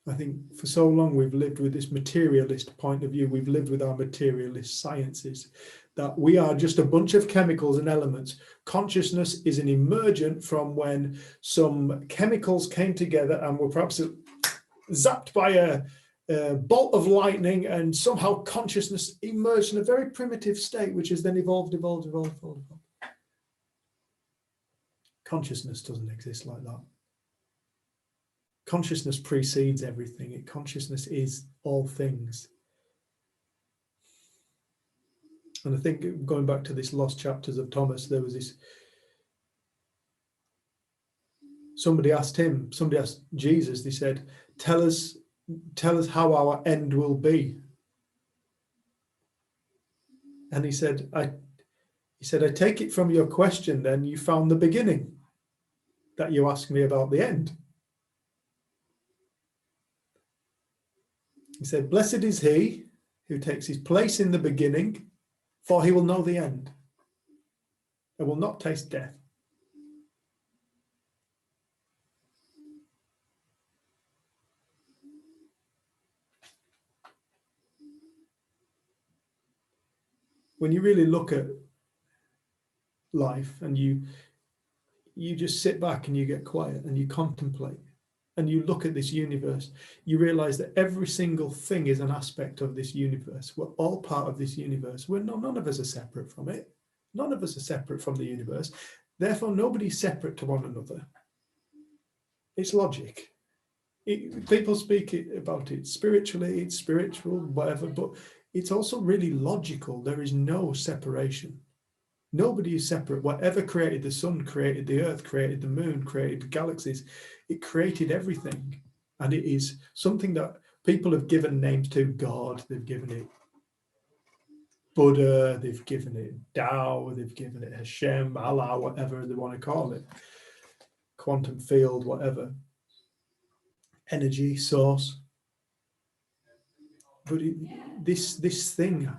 I think for so long we've lived with this materialist point of view. We've lived with our materialist sciences, that we are just a bunch of chemicals and elements. Consciousness is an emergent from when some chemicals came together and were perhaps zapped by a bolt of lightning, and somehow consciousness emerged in a very primitive state, which has then evolved. Consciousness doesn't exist like that. Consciousness precedes everything. Consciousness is all things. And I think going back to this lost chapters of Thomas, there was this, somebody asked Jesus, they said, tell us how our end will be. And he said, I take it from your question, then you found the beginning, that you asked me about the end. He said, blessed is he who takes his place in the beginning, for he will know the end and will not taste death. When you really look at life and you just sit back and you get quiet and you contemplate and you look at this universe, you realize that every single thing is an aspect of this universe. We're all part of this universe. None of us are separate from it. None of us are separate from the universe. Therefore, nobody's separate to one another. It's logic. People speak about it spiritually, it's spiritual, whatever, but it's also really logical. There is no separation. Nobody is separate. Whatever created the sun, created the earth, created the moon, created the galaxies. It created everything. And it is something that people have given names to. God, they've given it Buddha, they've given it Tao, they've given it Hashem, Allah, whatever they want to call it. Quantum field, whatever. Energy source. But this thing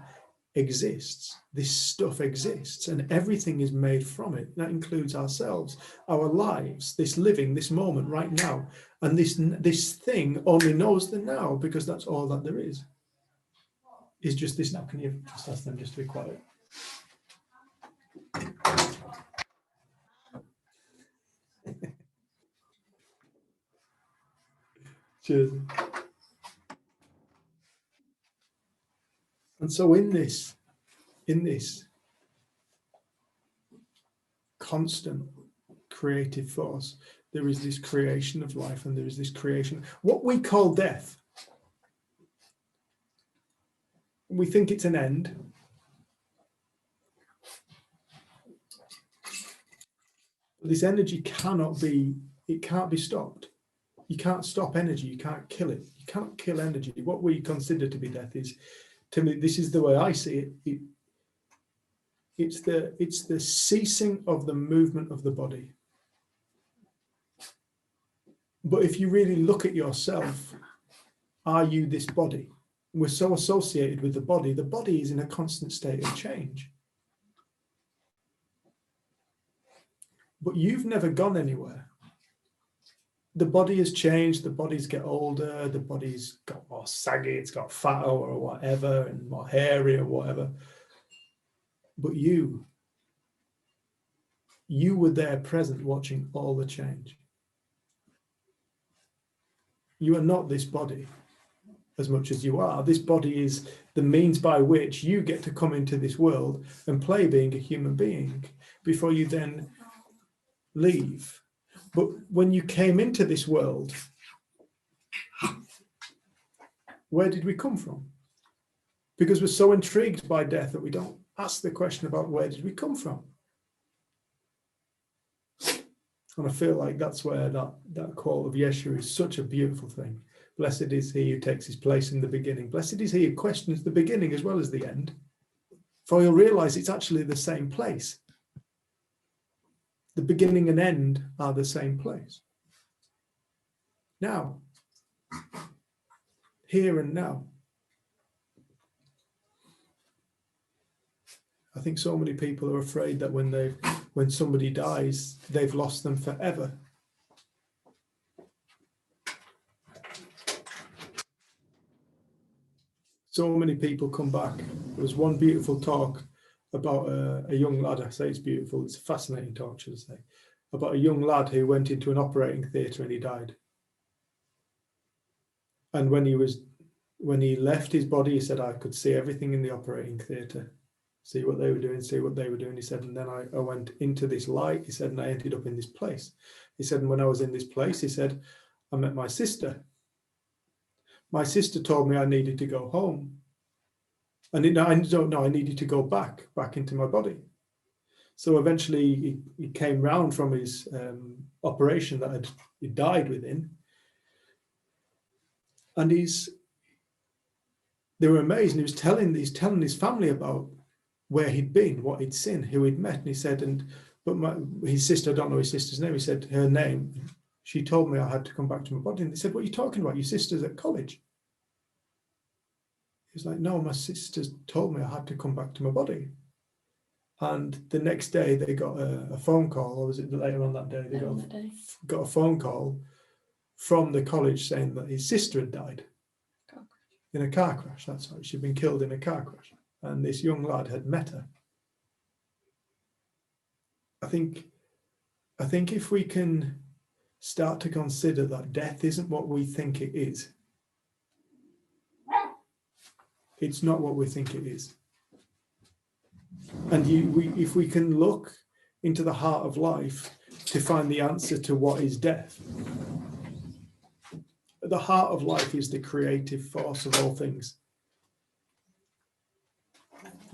exists, this stuff exists, and everything is made from it. That includes ourselves, our lives, this living, this moment right now. And this thing only knows the now, because that's all that there is. It's just this now. Can you just ask them just to be quiet? Cheers. And so in this constant creative force, there is this creation of life, and there is this creation, what we call death. We think it's an end. But this energy can't be stopped. You can't stop energy, you can't kill it. You can't kill energy. What we consider to be death is, to me, this is the way I see it. It's the ceasing of the movement of the body. But if you really look at yourself, are you this body? We're so associated with the body. The body is in a constant state of change. But you've never gone anywhere. The body has changed, the bodies get older, the body's got more saggy, it's got fatter or whatever, and more hairy or whatever. But you were there present watching all the change. You are not this body as much as you are. This body is the means by which you get to come into this world and play being a human being before you then leave. But when you came into this world, where did we come from? Because we're so intrigued by death that we don't ask the question about where did we come from? And I feel like that's where that quote of Yeshua is such a beautiful thing. Blessed is he who takes his place in the beginning. Blessed is he who questions the beginning as well as the end. For you'll realize it's actually the same place. The beginning and end are the same place. Now, here and now. I think so many people are afraid that when somebody dies, they've lost them forever. So many people come back. There was one beautiful talk about a young lad. I say it's beautiful. It's a fascinating talk, should I say, about a young lad who went into an operating theatre and he died. And when he left his body, he said, I could see everything in the operating theatre. See what they were doing, see what they were doing. He said, and then I went into this light, he said, and I ended up in this place. He said, and when I was in this place, he said, I met my sister. My sister told me I needed to go home. And I don't know, I needed to go back into my body. So eventually he came round from his operation that he died within. And they were amazed. And he's telling his family about where he'd been, what he'd seen, who he'd met. And he said, his sister, I don't know his sister's name, he said her name, she told me I had to come back to my body. And they said, what are you talking about? Your sister's at college. He was like, no, my sister told me I had to come back to my body. And the next day they got a phone call, or was it later on that day? They got a phone call from the college saying that his sister had died in a car crash. That's right, she'd been killed in a car crash. And this young lad had met her. I think if we can start to consider that death isn't what we think it is. It's not what we think it is. And if we can look into the heart of life to find the answer to what is death. The heart of life is the creative force of all things.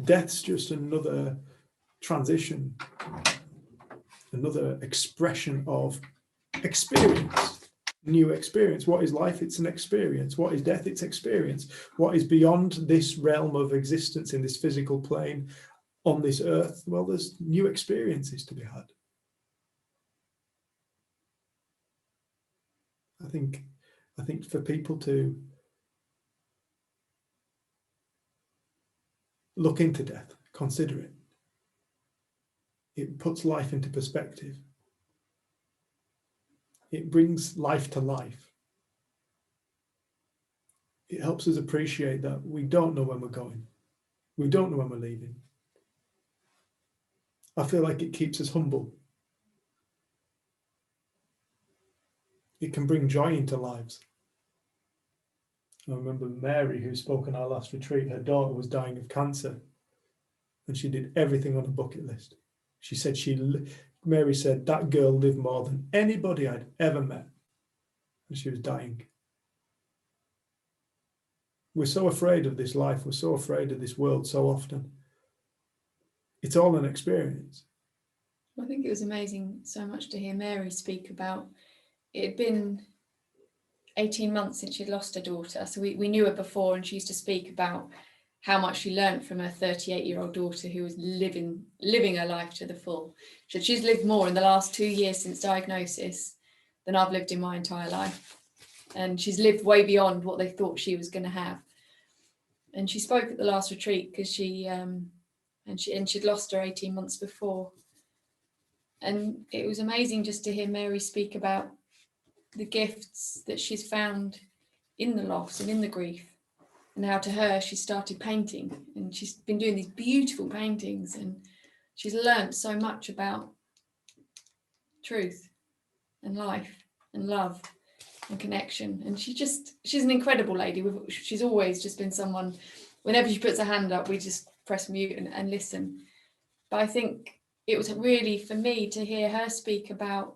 Death's just another transition, another expression of experience, new experience. What is life? It's an experience. What is death? It's experience. What is beyond this realm of existence in this physical plane on this earth? Well, there's new experiences to be had. I think for people to look into death, consider it. It puts life into perspective. It brings life to life. It helps us appreciate that we don't know when we're going. We don't know when we're leaving. I feel like it keeps us humble. It can bring joy into lives. I remember Mary, who spoke on our last retreat, her daughter was dying of cancer and she did everything on a bucket list. She said Mary said, that girl lived more than anybody I'd ever met. And she was dying. We're so afraid of this life. We're so afraid of this world so often. It's all an experience. I think it was amazing so much to hear Mary speak about it. Had been 18 months since she'd lost her daughter. So we knew her before, and she used to speak about how much she learned from her 38-year-old daughter who was living her life to the full. She said she's lived more in the last 2 years since diagnosis than I've lived in my entire life. And she's lived way beyond what they thought she was going to have. And she spoke at the last retreat because she'd lost her 18 months before. And it was amazing just to hear Mary speak about the gifts that she's found in the loss and in the grief, and how to her she started painting, and she's been doing these beautiful paintings, and she's learned so much about truth and life and love. and connection. And she's an incredible lady. She's always just been someone, whenever she puts her hand up, we just press mute and listen. But I think it was really, for me, to hear her speak about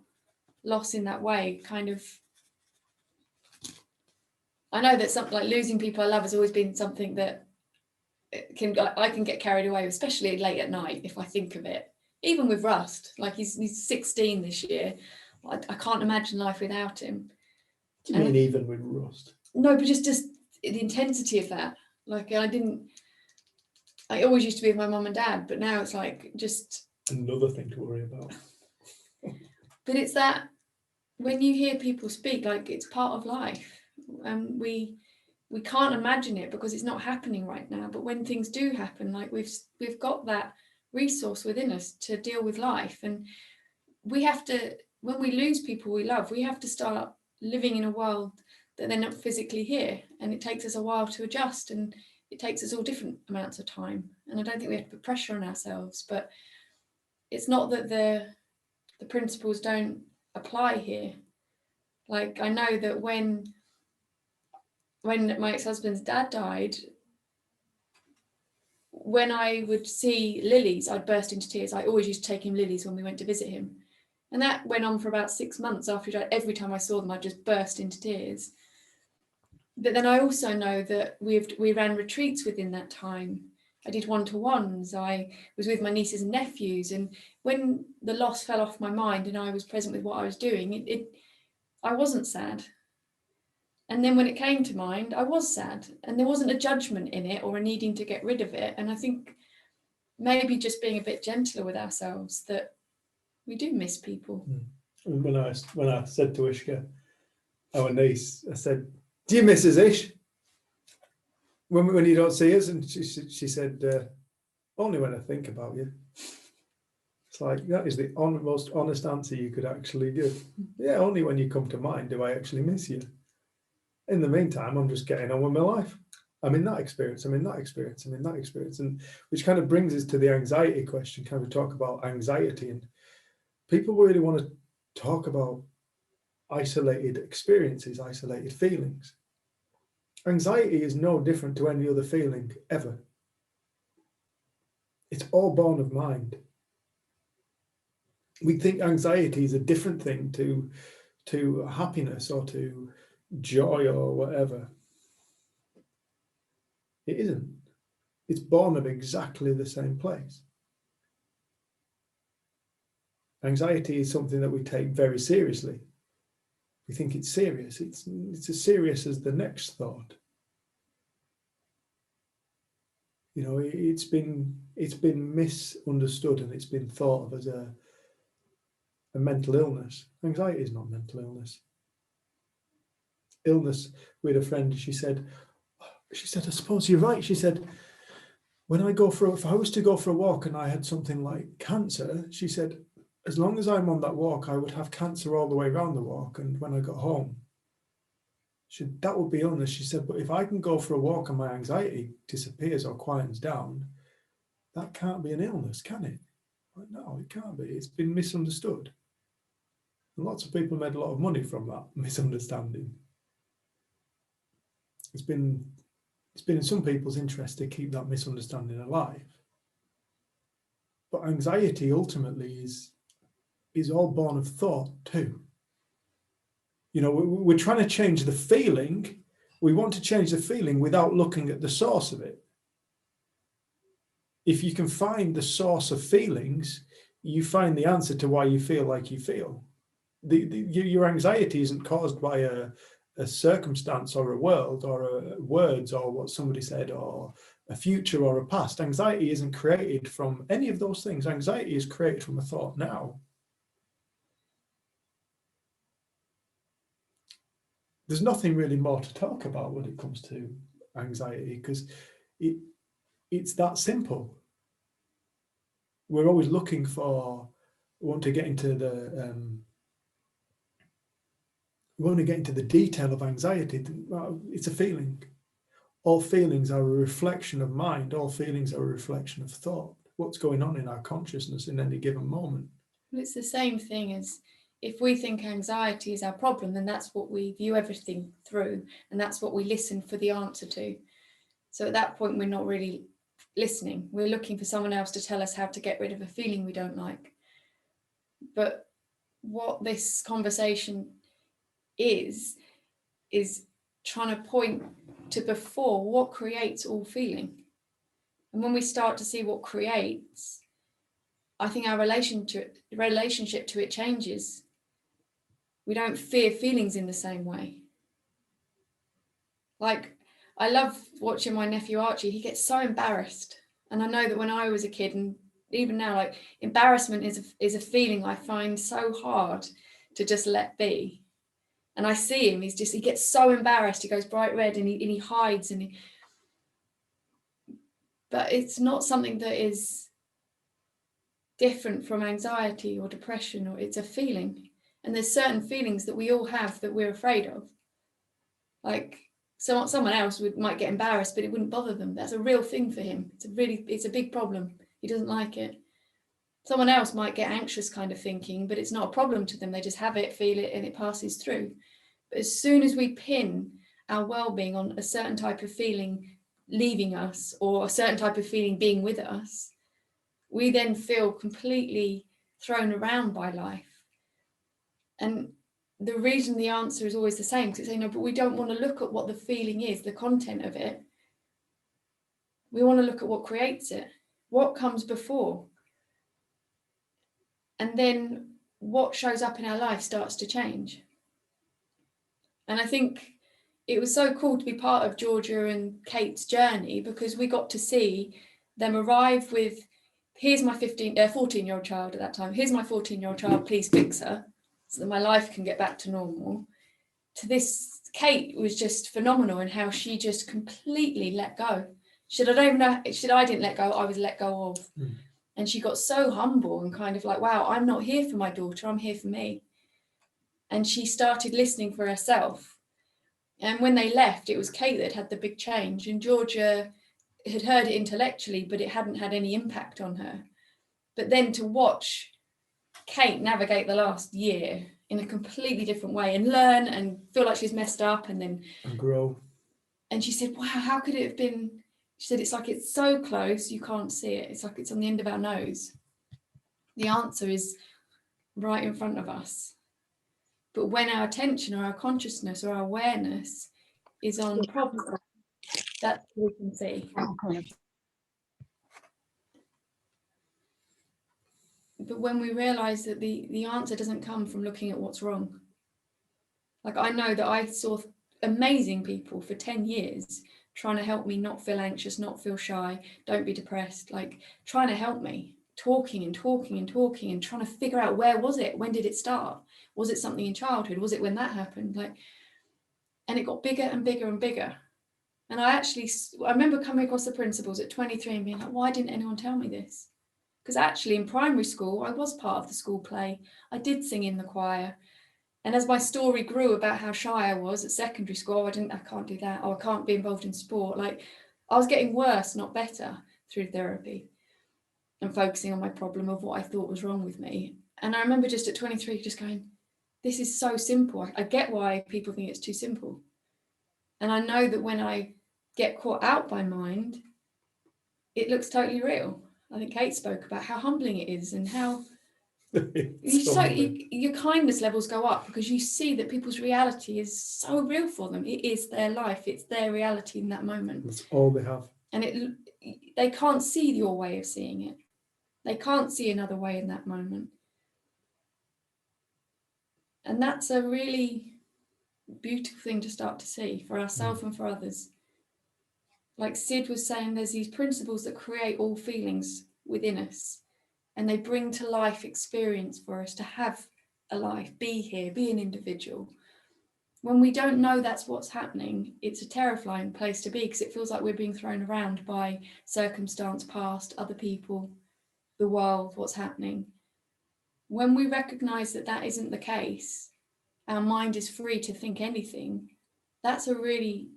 loss in that way, kind of, I know that something like losing people I love has always been something that I can get carried away, especially late at night if I think of it. Even with Rust, like he's 16 this year. I can't imagine life without him. Do you mean even with Rust? No, but just the intensity of that. Like I always used to be with my mum and dad, but now it's like just another thing to worry about. But it's that when you hear people speak, like it's part of life. We can't imagine it because it's not happening right now. But when things do happen, like we've got that resource within us to deal with life. And we have to, when we lose people we love, we have to start living in a world that they're not physically here. And it takes us a while to adjust, and it takes us all different amounts of time. And I don't think we have to put pressure on ourselves, but it's not that the principles don't apply here. Like I know that when my ex-husband's dad died, when I would see lilies, I'd burst into tears. I always used to take him lilies when we went to visit him. And that went on for about 6 months after he died. Every time I saw them, I'd just burst into tears. But then I also know that we ran retreats within that time. I did one-to-ones. I was with my nieces and nephews. And when the loss fell off my mind and I was present with what I was doing, I wasn't sad. And then when it came to mind, I was sad. And there wasn't a judgment in it or a needing to get rid of it. And I think maybe just being a bit gentler with ourselves, that we do miss people. When I said to Ishka, our niece, I said, "Do you miss us, Ish? When you don't see us?" And she said, "Only when I think about you." It's like, that is the most honest answer you could actually give. Yeah, only when you come to mind do I actually miss you. In the meantime, I'm just getting on with my life. I'm in that experience, I'm in that experience, I'm in that experience. And which kind of brings us to the anxiety question. Can we talk about anxiety? And people really want to talk about isolated experiences, isolated feelings. Anxiety is no different to any other feeling ever. It's all born of mind. We think anxiety is a different thing to happiness or to joy or whatever. It isn't. It's born of exactly the same place. Anxiety is something that we take very seriously. We think it's serious. It's as serious as the next thought. You know, it's been misunderstood and it's been thought of as a mental illness. Anxiety is not mental illness. Illness, we had a friend, she said, "I suppose you're right." She said, if I was to go for a walk and I had something like cancer, she said, as long as I'm on that walk, I would have cancer all the way around the walk. And when I got home, that would be illness. She said, but if I can go for a walk and my anxiety disappears or quiets down, that can't be an illness, can it? Like, no, it can't be. It's been misunderstood. And lots of people made a lot of money from that misunderstanding. It's been in some people's interest to keep that misunderstanding alive. But anxiety ultimately is all born of thought too. You know, we're trying to change the feeling. We want to change the feeling without looking at the source of it. If you can find the source of feelings, you find the answer to why you feel like you feel. Your anxiety isn't caused by a circumstance or a world or words or what somebody said or a future or a past. Anxiety isn't created from any of those things. Anxiety is created from a thought now. There's nothing really more to talk about when it comes to anxiety because it's that simple. We're always looking for, we want to get into the detail of anxiety. It's a feeling. All feelings are a reflection of mind. All feelings are a reflection of thought. What's going on in our consciousness in any given moment. It's the same thing as if we think anxiety is our problem, then that's what we view everything through, and that's what we listen for the answer to. So at that point, we're not really listening. We're looking for someone else to tell us how to get rid of a feeling we don't like. But what this conversation is trying to point to before what creates all feeling. And when we start to see what creates, I think our relationship to it changes. We don't fear feelings in the same way. Like, I love watching my nephew Archie. He gets so embarrassed. And I know that when I was a kid, and even now, like, embarrassment is a feeling I find so hard to just let be. And I see him, he gets so embarrassed. He goes bright red and he hides. But it's not something that is different from anxiety or depression, or it's a feeling. And there's certain feelings that we all have that we're afraid of. Like, someone else might get embarrassed, but it wouldn't bother them. That's a real thing for him. It's a big problem. He doesn't like it. Someone else might get anxious kind of thinking, but it's not a problem to them. They just have it, feel it, and it passes through. But as soon as we pin our well-being on a certain type of feeling leaving us, or a certain type of feeling being with us, we then feel completely thrown around by life. And the reason the answer is always the same, because it's saying, no, but we don't want to look at what the feeling is, the content of it. We want to look at what creates it, what comes before. And then what shows up in our life starts to change. And I think it was so cool to be part of Georgia and Kate's journey, because we got to see them arrive with, here's my 14-year-old child at that time, here's my 14-year-old child, please fix her so that my life can get back to normal. To this, Kate was just phenomenal in how she just completely let go. I didn't let go, I was let go of. And she got so humble and kind of like, wow, I'm not here for my daughter, I'm here for me. And she started listening for herself. And when they left, it was Kate that had the big change, and Georgia had heard it intellectually, but it hadn't had any impact on her. But then to watch Kate navigate the last year in a completely different way and learn and feel like she's messed up and grow. And she said, wow, how could it have been? She said, it's like it's so close, you can't see it. It's like it's on the end of our nose. The answer is right in front of us. But when our attention or our consciousness or our awareness is on problem, that's what we can see. But when we realize that the answer doesn't come from looking at what's wrong. Like, I know that I saw amazing people for 10 years trying to help me not feel anxious, not feel shy, don't be depressed, like trying to help me, talking and trying to figure out, where was it? When did it start? Was it something in childhood? Was it when that happened? Like, and it got bigger and bigger and bigger. And I remember coming across the principles at 23 and being like, why didn't anyone tell me this? Because actually in primary school, I was part of the school play. I did sing in the choir. And as my story grew about how shy I was at secondary school, I can't do that, or I can't be involved in sport. Like, I was getting worse, not better, through therapy and focusing on my problem of what I thought was wrong with me. And I remember just at 23 just going, this is so simple. I get why people think it's too simple. And I know that when I get caught out by mind, it looks totally real. I think Kate spoke about how humbling it is and how your kindness levels go up, because you see that people's reality is so real for them. It is their life, it's their reality in that moment. That's all they have. And they can't see your way of seeing it. They can't see another way in that moment. And that's a really beautiful thing to start to see for ourselves and for others. Like Sid was saying, there's these principles that create all feelings within us, and they bring to life experience for us to have a life, be here, be an individual. When we don't know that's what's happening, it's a terrifying place to be, because it feels like we're being thrown around by circumstance, past, other people, the world, what's happening. When we recognize that that isn't the case, our mind is free to think anything, that's a really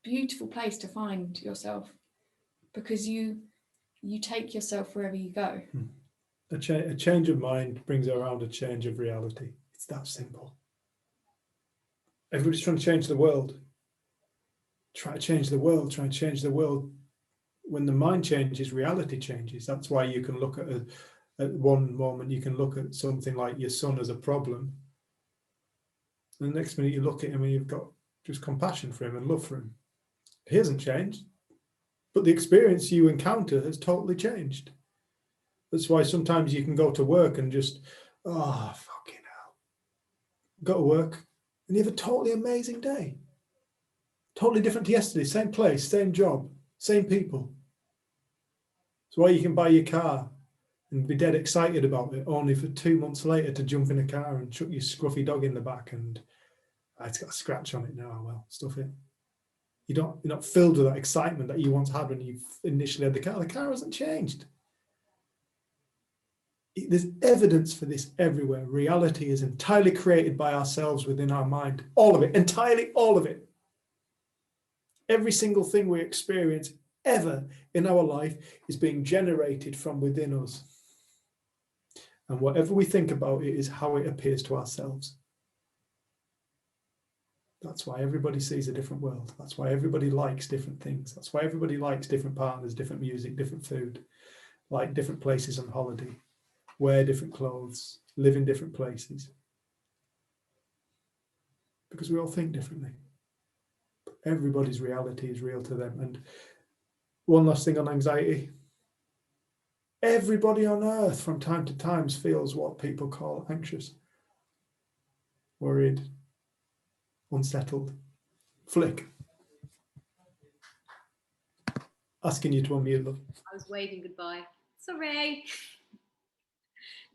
beautiful place to find yourself, because you take yourself wherever you go. A change of mind brings around a change of reality. It's that simple. Everybody's trying to change the world. Try to change the world, try and change the world. When the mind changes, reality changes. That's why you can look at one moment, you can look at something like your son as a problem. And the next minute you look at him and you've got just compassion for him and love for him. He hasn't changed, but the experience you encounter has totally changed. That's why sometimes you can go to work and just, oh, fucking hell. Go to work and you have a totally amazing day. Totally different to yesterday, same place, same job, same people. That's why you can buy your car and be dead excited about it, only for 2 months later to jump in a car and chuck your scruffy dog in the back and it's got a scratch on it now. Well, stuff it. You're not filled with that excitement that you once had when you initially had the car. The car hasn't changed. There's evidence for this everywhere. Reality is entirely created by ourselves within our mind. All of it, entirely all of it. Every single thing we experience ever in our life is being generated from within us. And whatever we think about it is how it appears to ourselves. That's why everybody sees a different world. That's why everybody likes different things. That's why everybody likes different partners, different music, different food, like different places on holiday, wear different clothes, live in different places. Because we all think differently. Everybody's reality is real to them. And one last thing on anxiety. Everybody on earth from time to time feels what people call anxious, worried, unsettled. Flick. Asking you to unmute, love. I was waving goodbye. Sorry.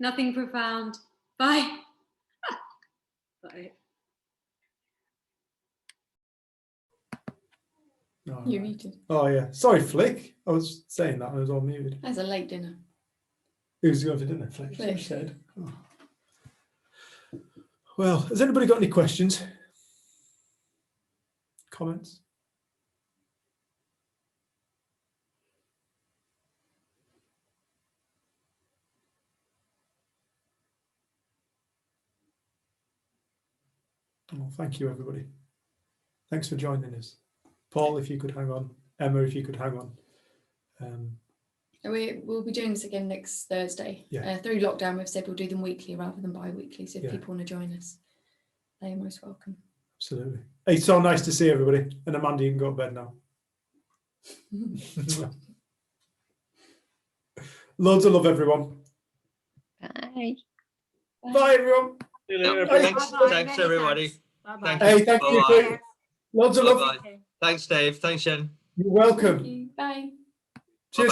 Nothing profound. Bye. Bye. Oh, You're right. muted. Oh yeah. Sorry, Flick. I was saying that. I was all muted. That's a late dinner. Who's going for dinner, Flick? Flick. You said. Oh. Well, has anybody got any questions? Comments? Oh, thank you, everybody. Thanks for joining us. Paul, if you could hang on. Emma, if you could hang on. We'll be doing this again next Thursday. Yeah. Through lockdown, we've said we'll do them weekly rather than bi-weekly. So if Yeah. people want to join us, they are most welcome. Absolutely. Hey, so nice to see everybody. And Amanda, you can go to bed now. Loads of love, everyone. Bye. Bye, everyone. See you later. Bye. Thanks, Bye-bye. thanks Many everybody. thanks. Bye-bye. Thank Hey, thank you. Bye-bye. Flick. Loads of love. Bye-bye. Thanks, Dave. Thanks, Jen. You're welcome. Thank you. Bye. Cheers.